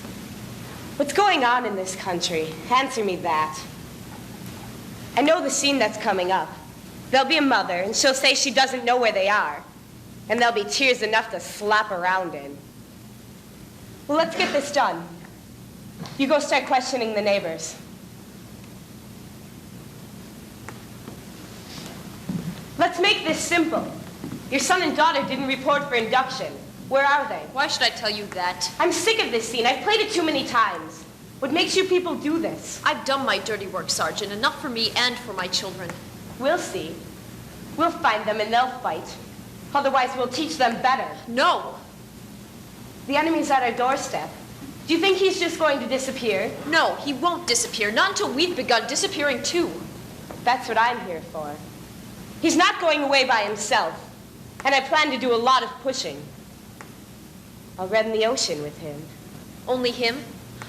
What's going on in this country? Answer me that. I know the scene that's coming up. There'll be a mother, and she'll say she doesn't know where they are. And there'll be tears enough to slap around in. Well, let's get this done. You go start questioning the neighbors. Let's make this simple. Your son and daughter didn't report for induction. Where are they? Why should I tell you that? I'm sick of this scene. I've played it too many times. What makes you people do this? I've done my dirty work, Sergeant. Enough for me and for my children. We'll see. We'll find them and they'll fight. Otherwise, we'll teach them better. No. The enemy's at our doorstep. Do you think he's just going to disappear? No, he won't disappear. Not until we've begun disappearing, too. That's what I'm here for. He's not going away by himself. And I plan to do a lot of pushing. I'll run the ocean with him. Only him?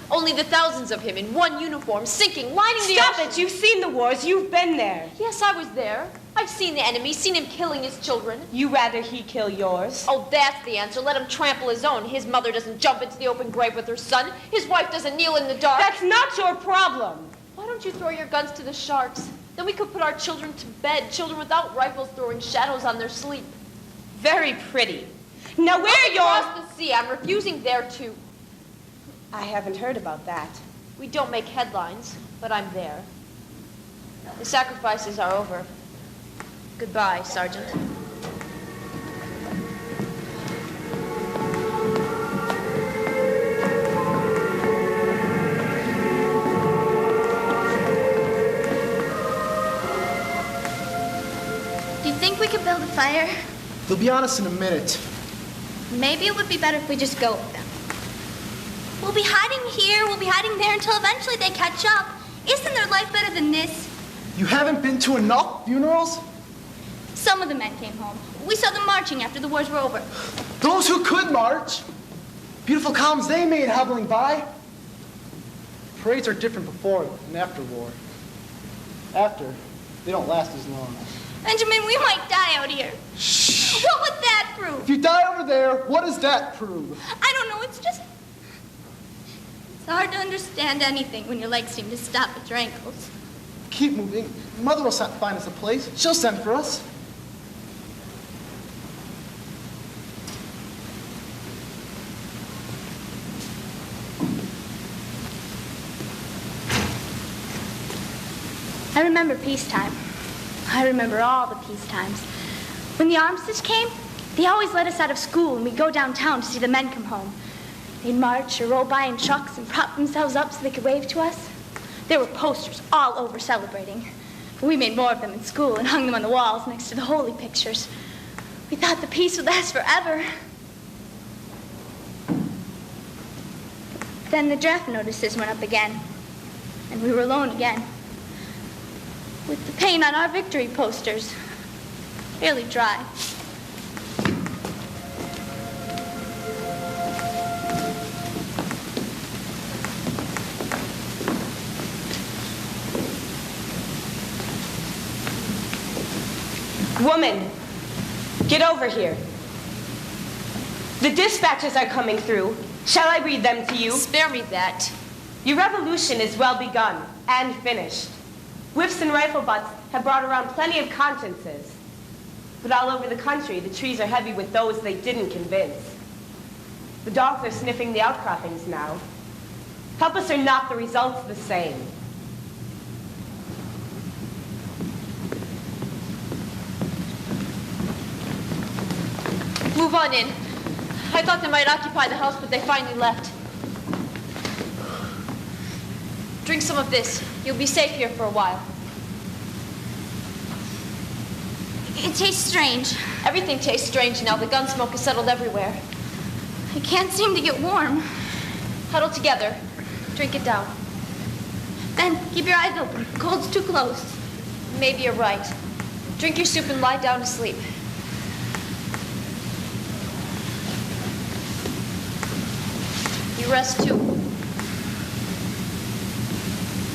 Only the thousands of him in one uniform, sinking, lining the ocean. Stop it! You've seen the wars. You've been there. Yes, I was there. I've seen the enemy, seen him killing his children. You rather he kill yours? Oh, that's the answer. Let him trample his own. His mother doesn't jump into the open grave with her son. His wife doesn't kneel in the dark. That's not your problem. Why don't you throw your guns to the sharks? Then we could put our children to bed, children without rifles throwing shadows on their sleep. Very pretty. Now where you're... Across the sea. I'm refusing there, too. I haven't heard about that. We don't make headlines, but I'm there. The sacrifices are over. Goodbye, Sergeant. Do you think we could build a fire? They'll be on us in a minute. Maybe it would be better if we just go with them. We'll be hiding here, we'll be hiding there until eventually they catch up. Isn't their life better than this? You haven't been to enough funerals? Some of the men came home. We saw them marching after the wars were over. Those who could march. Beautiful columns they made hobbling by. Parades are different before and after war. After, they don't last as long. Benjamin, we might die out here. Shh. What would that prove? If you die over there, what does that prove? I don't know, it's just... It's hard to understand anything when your legs seem to stop at your ankles. Keep moving. Mother will find us a place. She'll send for us. I remember peacetime. I remember all the peacetimes. When the armistice came, they always let us out of school and we'd go downtown to see the men come home. They'd march or roll by in trucks and prop themselves up so they could wave to us. There were posters all over celebrating. We made more of them in school and hung them on the walls next to the holy pictures. We thought the peace would last forever. Then the draft notices went up again, and we were alone again. With the paint on our victory posters barely dry. Woman, get over here. The dispatches are coming through. Shall I read them to you? Spare me that. Your revolution is well begun and finished. Whips and rifle butts have brought around plenty of consciences. But all over the country, the trees are heavy with those they didn't convince. The dogs are sniffing the outcroppings now. Help us or not, the result's the same. Move on in. I thought they might occupy the house, but they finally left. Drink some of this. You'll be safe here for a while. It tastes strange. Everything tastes strange now. The gun smoke has settled everywhere. I can't seem to get warm. Huddle together. Drink it down. Ben, keep your eyes open. Cold's too close. Maybe you're right. Drink your soup and lie down to sleep. You rest too.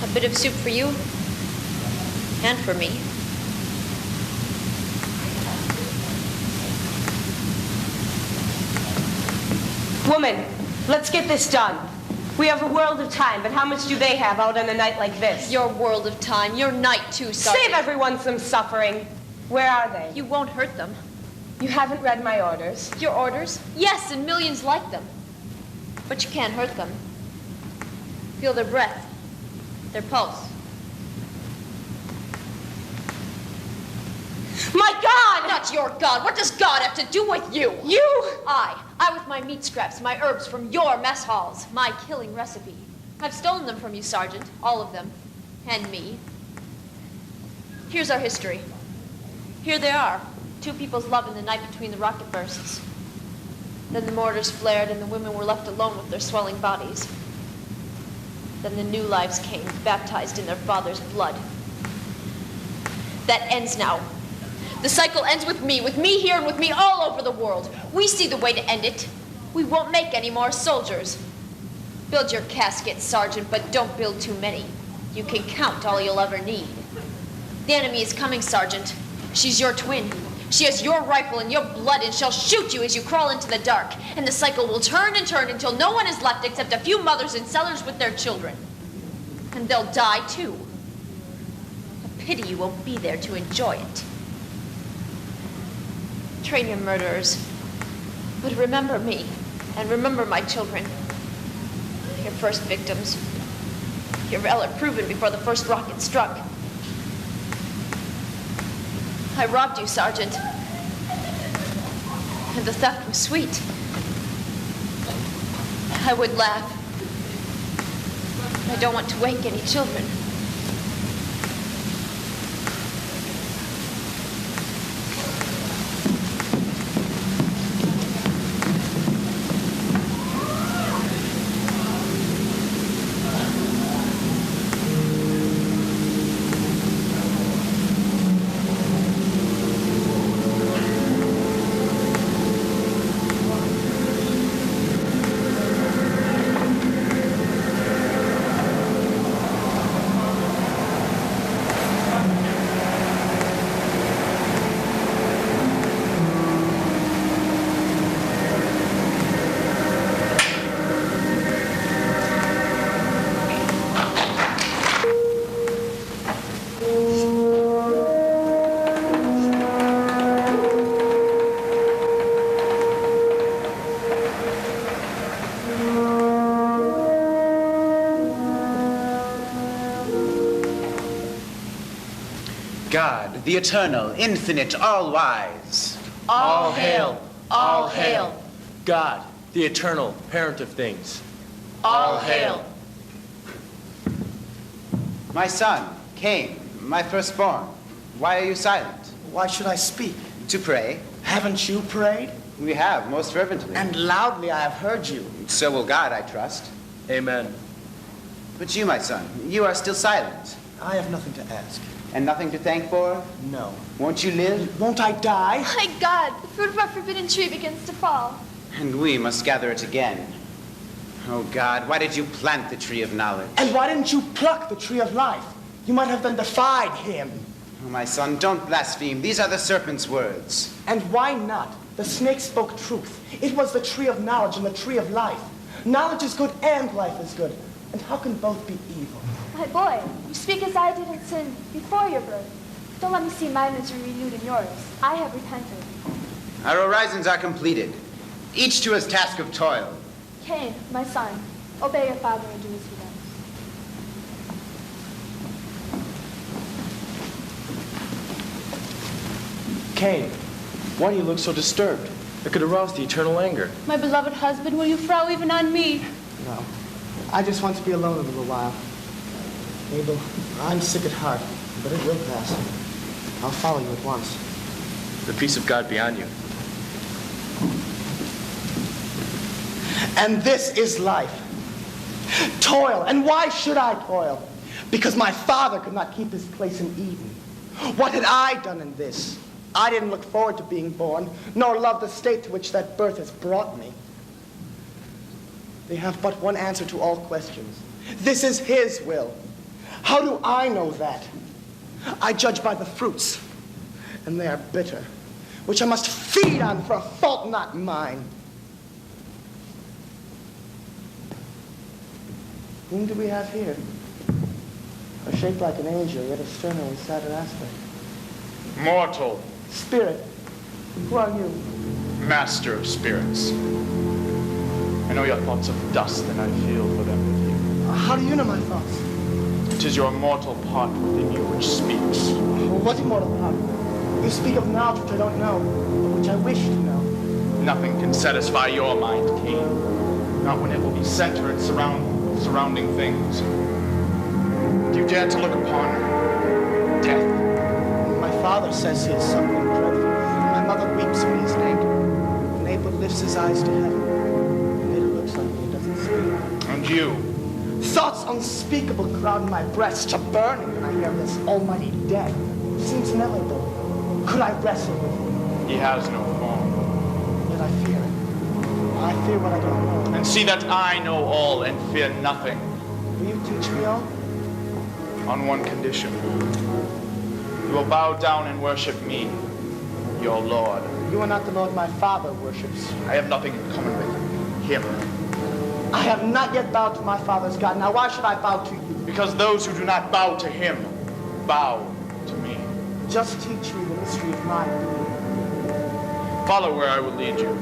A bit of soup for you and for me. Woman, let's get this done. We have a world of time, but how much do they have out on a night like this? Your world of time. Your night too, Sergeant. Save everyone some suffering. Where are they? You won't hurt them. You haven't read my orders. Your orders? Yes, and millions like them. But you can't hurt them. Feel their breath, their pulse. My God! Not your God. What does God have to do with you? You! I with my meat scraps, my herbs from your mess halls, my killing recipe. I've stolen them from you, Sergeant, all of them, and me. Here's our history. Here they are, two people's love in the night between the rocket bursts. Then the mortars flared and the women were left alone with their swelling bodies. Then the new lives came, baptized in their father's blood. That ends now. The cycle ends with me here and with me all over the world. We see the way to end it. We won't make any more soldiers. Build your casket, Sergeant, but don't build too many. You can count all you'll ever need. The enemy is coming, Sergeant. She's your twin. She has your rifle and your blood and she'll shoot you as you crawl into the dark. And the cycle will turn and turn until no one is left except a few mothers in cellars with their children. And they'll die too. A pity you won't be there to enjoy it. Train your murderers. But remember me, and remember my children. Your first victims. Your valor proven before the first rocket struck. I robbed you, Sergeant. And the theft was sweet. I would laugh. But I don't want to wake any children. God, the eternal, infinite, all-wise. All hail, all hail. God, the eternal, parent of things. All hail. My son, Cain, my firstborn, why are you silent? Why should I speak? To pray. Haven't you prayed? We have, most fervently. And loudly I have heard you. So will God, I trust. Amen. But you, my son, you are still silent. I have nothing to ask. And nothing to thank for? No. Won't you live? Won't I die? My God, the fruit of our forbidden tree begins to fall. And we must gather it again. Oh God, why did you plant the tree of knowledge? And why didn't you pluck the tree of life? You might have then defied him. Oh, my son, don't blaspheme. These are the serpent's words. And why not? The snake spoke truth. It was the tree of knowledge and the tree of life. Knowledge is good and life is good. And how can both be evil? My boy, you speak as I did in sin before your birth. Don't let me see my misery renewed in yours. I have repented. Our horizons are completed, each to his task of toil. Cain, my son, obey your father and do as he does. Cain, why do you look so disturbed? It could arouse the eternal anger. My beloved husband, will you frown even on me? No. I just want to be alone a little while. Abel, I'm sick at heart, but it will pass. I'll follow you at once. The peace of God be on you. And this is life. Toil. And why should I toil? Because my father could not keep his place in Eden. What had I done in this? I didn't look forward to being born, nor love the state to which that birth has brought me. They have but one answer to all questions. This is his will. How do I know that? I judge by the fruits, and they are bitter, which I must feed on for a fault not mine. Whom do we have here? A shape like an angel, yet a sterner and sadder aspect. Mortal. Spirit, who are you? Master of spirits. I know your thoughts of dust, and I feel for them with you. How do you know my thoughts? 'Tis your mortal part within you which speaks. What immortal part? You speak of knowledge which I don't know, but which I wish to know. Nothing can satisfy your mind, Cain. Not when it will be center and surrounding things. Do you dare to look upon death? My father says he is something dreadful. My mother weeps when he is named. And Abel lifts his eyes to heaven. And it looks like he doesn't speak. And you? Thoughts unspeakable crowd my breast to burning when I hear this almighty death. Seems inevitable. Could I wrestle with him? He has no form. Yet I fear it. I fear what I don't know. And see that I know all and fear nothing. Will you teach me all? On one condition. You will bow down and worship me, your Lord. You are not the Lord my father worships. I have nothing in common with him. I have not yet bowed to my father's God. Now why should I bow to you? Because those who do not bow to him, bow to me. Just teach me the mystery of my being. Follow where I will lead you.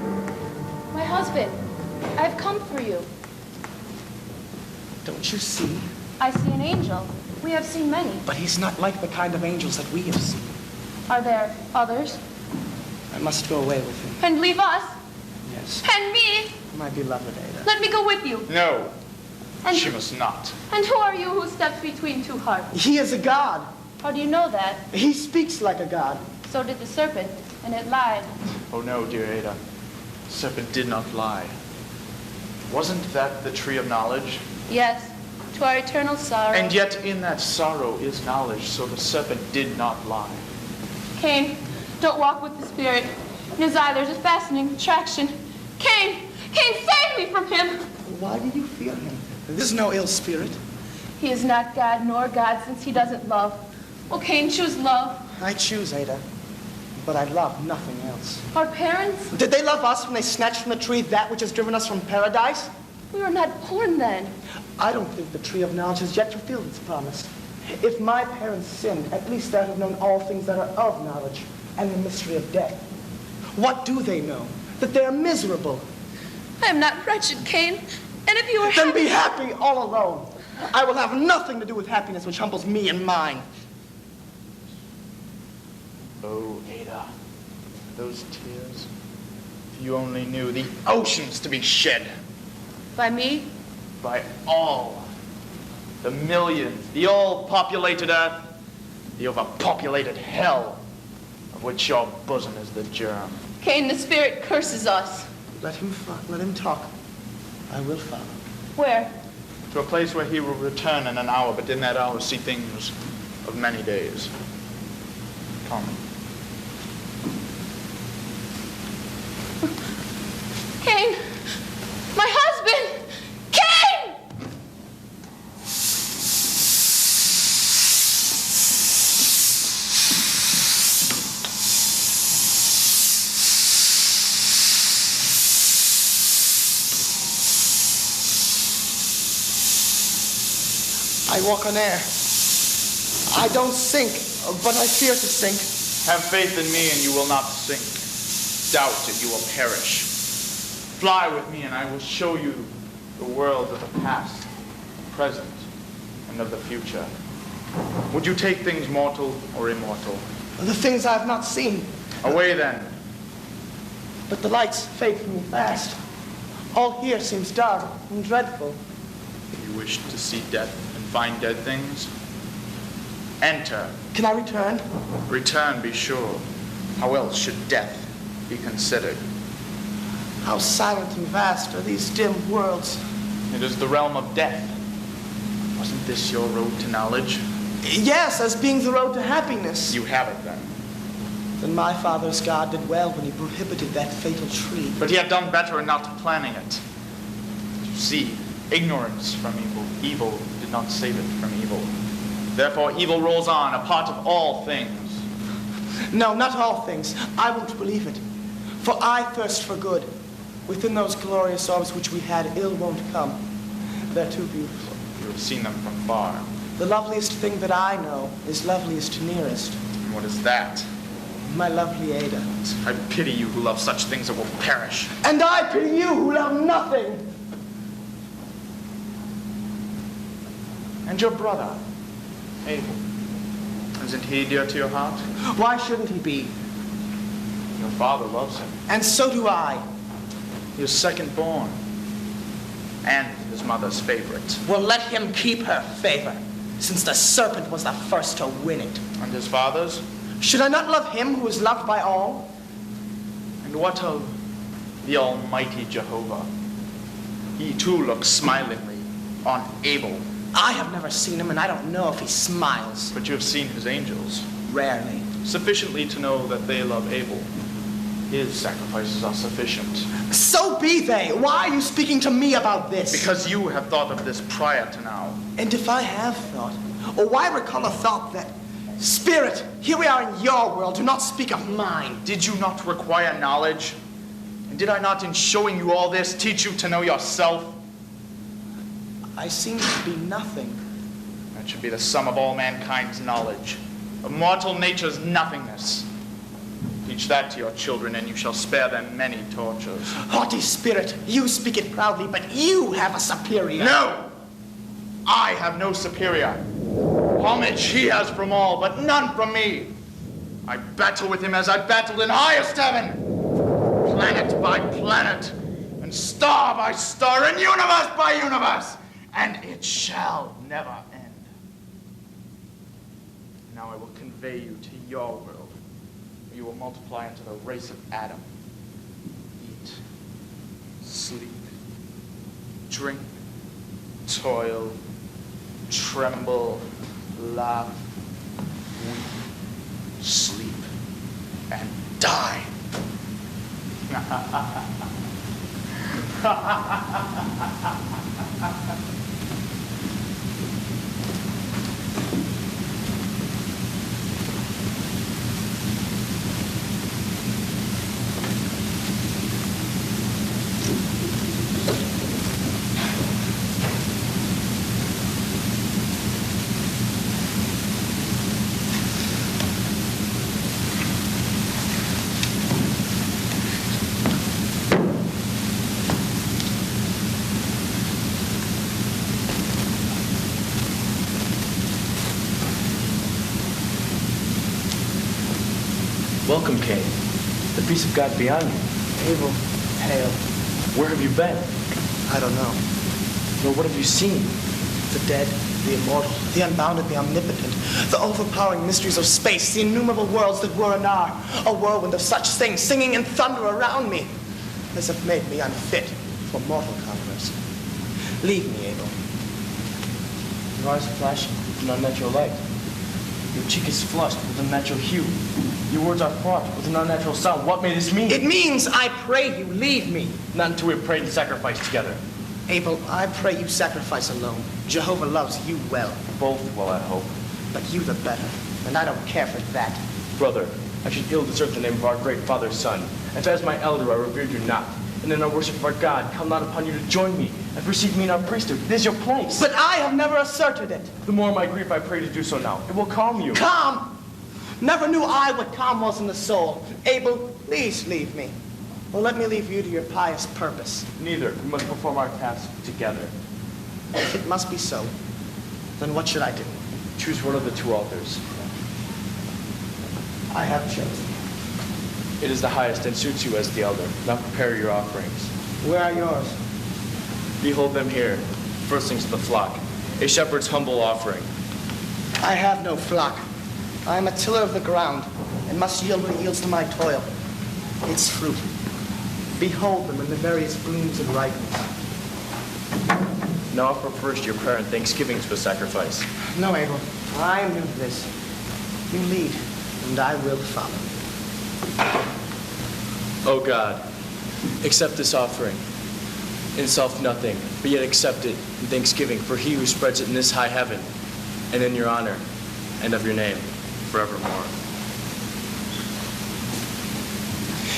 My husband, I have come for you. Don't you see? I see an angel. We have seen many. But he's not like the kind of angels that we have seen. Are there others? I must go away with him. And leave us? Yes. And me? My beloved Ada. Let me go with you. No, And, she must not. and who are you who steps between two hearts? He is a god. How do you know that? He speaks like a god. So did the serpent, and it lied. Oh no, dear Ada. The serpent did not lie. Wasn't that the tree of knowledge? Yes, to our eternal sorrow. And yet in that sorrow is knowledge, so the serpent did not lie. Cain, don't walk with the spirit. In his eye there's a fascinating attraction. Cain, save me from him. Why do you fear him? There's no ill spirit. He is not God nor God since he doesn't love. Well, Cain, choose love. I choose Ada, but I love nothing else. Our parents, Did they love us when they snatched from the tree that which has driven us from paradise? we were not born then. I don't think the tree of knowledge has yet fulfilled its promise. If my parents sinned, at least they have known all things that are of knowledge and the mystery of death. What do they know? That they are miserable. I am not wretched, Cain. And if you are Then be happy all alone. I will have nothing to do with happiness which humbles me and mine. Oh, Ada, those tears. If you only knew the oceans to be shed by me, by all, the millions, the all-populated earth, the overpopulated hell, of which your bosom is the germ. Cain, the spirit curses us. Let him talk. I will follow. Where? To a place where he will return in an hour, but in that hour see things of many days. Come. Cain! My husband! Cain! I walk on air. I don't sink, but I fear to sink. Have faith in me and you will not sink. Doubt and you will perish. Fly with me and I will show you the world of the past, present, and of the future. Would you take things mortal or immortal? The things I have not seen. Away then. But the lights fade from me fast. All here seems dark and dreadful. You wish to see death and find dead things? Enter. Can I return? Return, be sure. How else should death be considered? How silent and vast are these dim worlds. It is the realm of death. Wasn't this your road to knowledge? Yes, as being the road to happiness. You have it then. Then my father's God did well when he prohibited that fatal tree. But he had done better in not planning it. You see, ignorance from evil. Evil did not save it from evil. Therefore, evil rolls on, a part of all things. No, not all things. I won't believe it. For I thirst for good. Within those glorious orbs which we had, ill won't come. They're too beautiful. You have seen them from far. The loveliest thing that I know is loveliest nearest. And what is that? My lovely Ada. I pity you who love such things that will perish. And I pity you who love nothing. And your brother, Abel, isn't he dear to your heart? Why shouldn't he be? Your father loves him. And so do I. He is second born. And his mother's favorite. Well, let him keep her favor, since the serpent was the first to win it. And his father's? Should I not love him who is loved by all? And what of the almighty Jehovah? He too looks smilingly on Abel. I have never seen him, and I don't know if he smiles. But you have seen his angels. Rarely. Sufficiently to know that they love Abel. His sacrifices are sufficient. So be they. Why are you speaking to me about this? Because you have thought of this prior to now. And if I have thought, or why recall a thought that, Spirit, here we are in your world, do not speak of mine. Did you not require knowledge? And did I not, in showing you all this, teach you to know yourself? I seem to be nothing. That should be the sum of all mankind's knowledge, of mortal nature's nothingness. Teach that to your children, and you shall spare them many tortures. Haughty spirit, you speak it proudly, but you have a superior. No! I have no superior. Homage he has from all, but none from me. I battle with him as I battled in highest heaven, planet by planet, and star by star, and universe by universe, and it shall never end. Now I will convey you to your world, where you will multiply into the race of Adam. Eat, sleep, drink, toil, tremble, laugh, weep, sleep, and die. Welcome, Cain. The peace of God be on you. Abel, hail. Where have you been? I don't know. Well, what have you seen? The dead, the immortal, the unbounded, the omnipotent, the overpowering mysteries of space, the innumerable worlds that were and are, a whirlwind of such things singing in thunder around me, as have made me unfit for mortal converse. Leave me, Abel. Your eyes are flashing with an unnatural light. Your cheek is flushed with unnatural hue. Your words are fraught with an unnatural sound. What may this mean? It means, I pray you, leave me. Not until we have prayed and sacrificed together. Abel, I pray you sacrifice alone. Jehovah loves you well. Both well, I hope. But you the better, and I don't care for that. Brother, I should ill deserve the name of our great father's son. If as my elder I revered you not, and in our worship of our God, come not upon you to join me and receive me in our priesthood. It is your place. But I have never asserted it. The more my grief I pray to do so now. It will calm you. Calm! Never knew I what calm was in the soul. Abel, please leave me. Or let me leave you to your pious purpose. Neither. We must perform our task together. If it must be so, then what should I do? Choose one of the two altars. I have chosen. It is the highest and suits you as the elder. Now prepare your offerings. Where are yours? Behold them here, firstlings of the flock, a shepherd's humble offering. I have no flock. I am a tiller of the ground, and must yield what yields to my toil. Its fruit. Behold them in the various blooms and ripeness. Now offer first your prayer and thanksgiving to the sacrifice. No, Abel. I am new to this. You lead, and I will follow. O God, accept this offering. In self nothing, but yet accept it in thanksgiving for he who spreads it in this high heaven, and in your honor, and of your name, forevermore.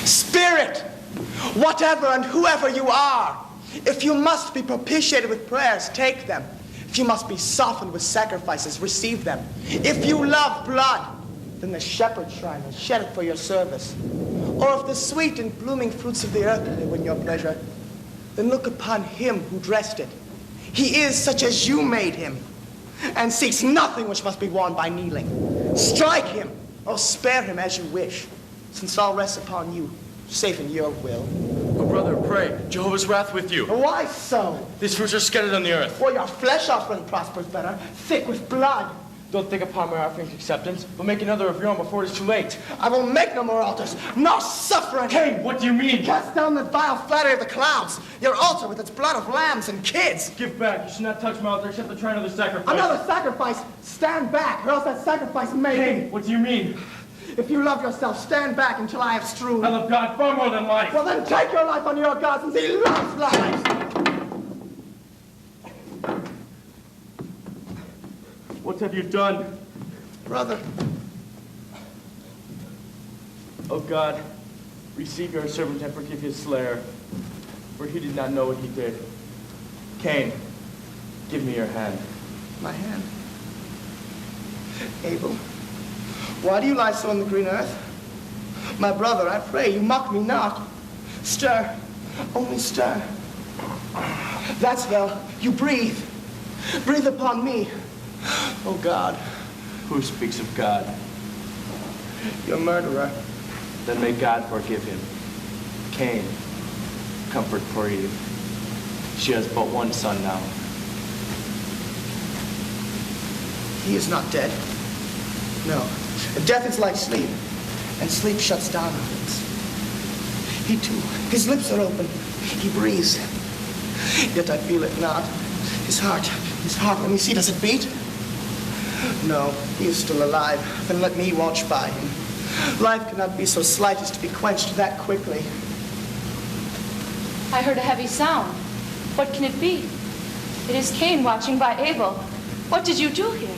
Spirit, whatever and whoever you are, if you must be propitiated with prayers, take them. If you must be softened with sacrifices, receive them. If you love blood, then the shepherd's shrine will shed it for your service. Or if the sweet and blooming fruits of the earth will win your pleasure, then look upon him who dressed it. He is such as you made him, and seeks nothing which must be worn by kneeling. Strike him, or spare him as you wish, since all rests upon you, safe in your will. Oh, brother, pray. Jehovah's wrath with you. Why so? These fruits are scattered on the earth. For your flesh offering prospers better, thick with blood. Don't think upon my offering's acceptance, but make another of your own before it is too late. I will make no more altars, nor suffer any. Cain, what do you mean? Cast down the vile flattery of the clouds, your altar with its blood of lambs and kids. Give back. You should not touch my altar except to try another sacrifice. Another sacrifice? Stand back, or else that sacrifice may Cain, what do you mean? If you love yourself, stand back until I have strewn. I love God far more than life. Well, then take your life on your God, since he loves life. What have you done? Brother. Oh God, receive your servant and forgive his slayer, for he did not know what he did. Cain, give me your hand. My hand? Abel, why do you lie so on the green earth? My brother, I pray you mock me not. Stir, only stir. That's well. You breathe. Breathe upon me. Oh God. Who speaks of God? Your murderer. Then may God forgive him. Cain, comfort for Eve. She has but one son now. He is not dead. No. Death is like sleep, and sleep shuts down our lips. He too, his lips are open. He breathes. Yet I feel it not. His heart, let me see, does it beat? No, he is still alive. Then let me watch by him. Life cannot be so slight as to be quenched that quickly. I heard a heavy sound. What can it be? It is Cain watching by Abel. What did you do here?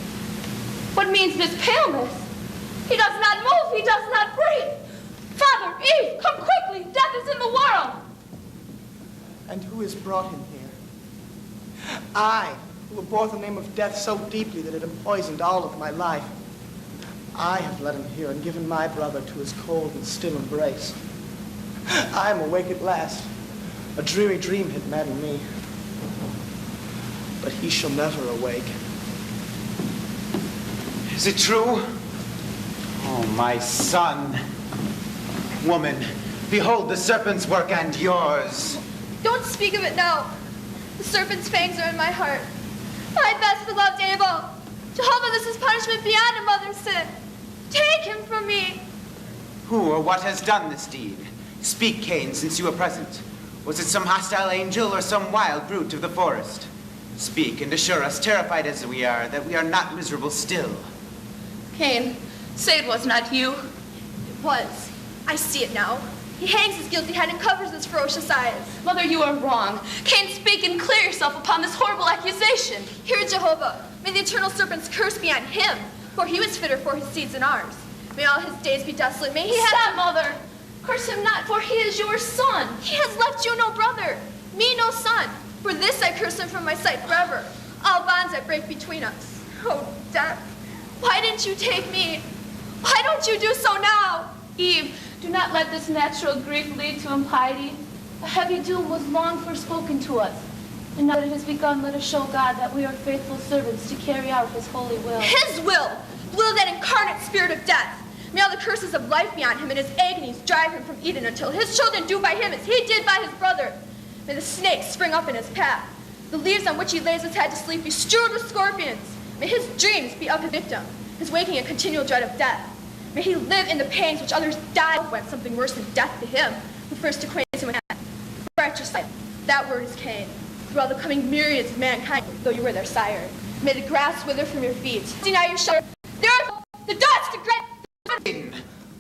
What means this paleness? He does not move. He does not breathe. Father, Eve, come quickly. Death is in the world. And who has brought him here? I, who bore the name of death so deeply that it had poisoned all of my life. I have led him here and given my brother to his cold and still embrace. I am awake at last. A dreary dream had maddened me. But he shall never awake. Is it true? Oh, my son. Woman, behold the serpent's work and yours. Don't speak of it now. The serpent's fangs are in my heart. My best beloved Abel. Jehovah, this is punishment beyond a mother's sin. Take him from me. Who or what has done this deed? Speak, Cain, since you are present. Was it some hostile angel or some wild brute of the forest? Speak and assure us, terrified as we are, that we are not miserable still. Cain, say it was not you. It was. I see it now. He hangs his guilty head and covers his ferocious eyes. Mother, you are wrong. Cain, speak and clear yourself upon this horrible accusation. Hear Jehovah. May the eternal serpent's curse be on him, for he was fitter for his seeds than ours. May all his days be desolate. May he Stop, Mother. Curse him not, for he is your son. He has left you no brother, me no son. For this I curse him from my sight forever. All bonds I break between us. Oh, death, why didn't you take me? Why don't you do so now? Eve, do not let this natural grief lead to impiety. A heavy doom was long forspoken to us. And now that it has begun, let us show God that we are faithful servants to carry out his holy will. His will! The will of that incarnate spirit of death. May all the curses of life be on him and his agonies drive him from Eden until his children do by him as he did by his brother. May the snakes spring up in his path. The leaves on which he lays his head to sleep be strewed with scorpions. May his dreams be of his victim, his waking a continual dread of death. May he live in the pains which others die when something worse than death to him, who first acquaints him with death. Fratricide, that word is Cain. Through all the coming myriads of mankind, though you were their sire. May the grass wither from your feet. Deny your shelter. The earth, the dust, the great...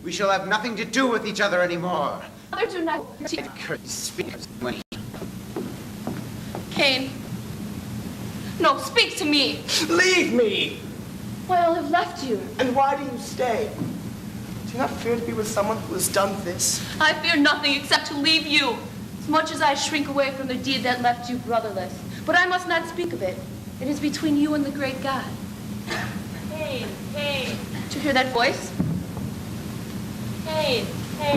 We shall have nothing to do with each other anymore. Mother, do not... Cain. No, speak to me. Leave me! Why, I'll have left you. And why do you stay? Do you not fear to be with someone who has done this? I fear nothing except to leave you. As much as I shrink away from the deed that left you brotherless. But I must not speak of it. It is between you and the great God. Cain, Cain. Did you hear that voice? Cain.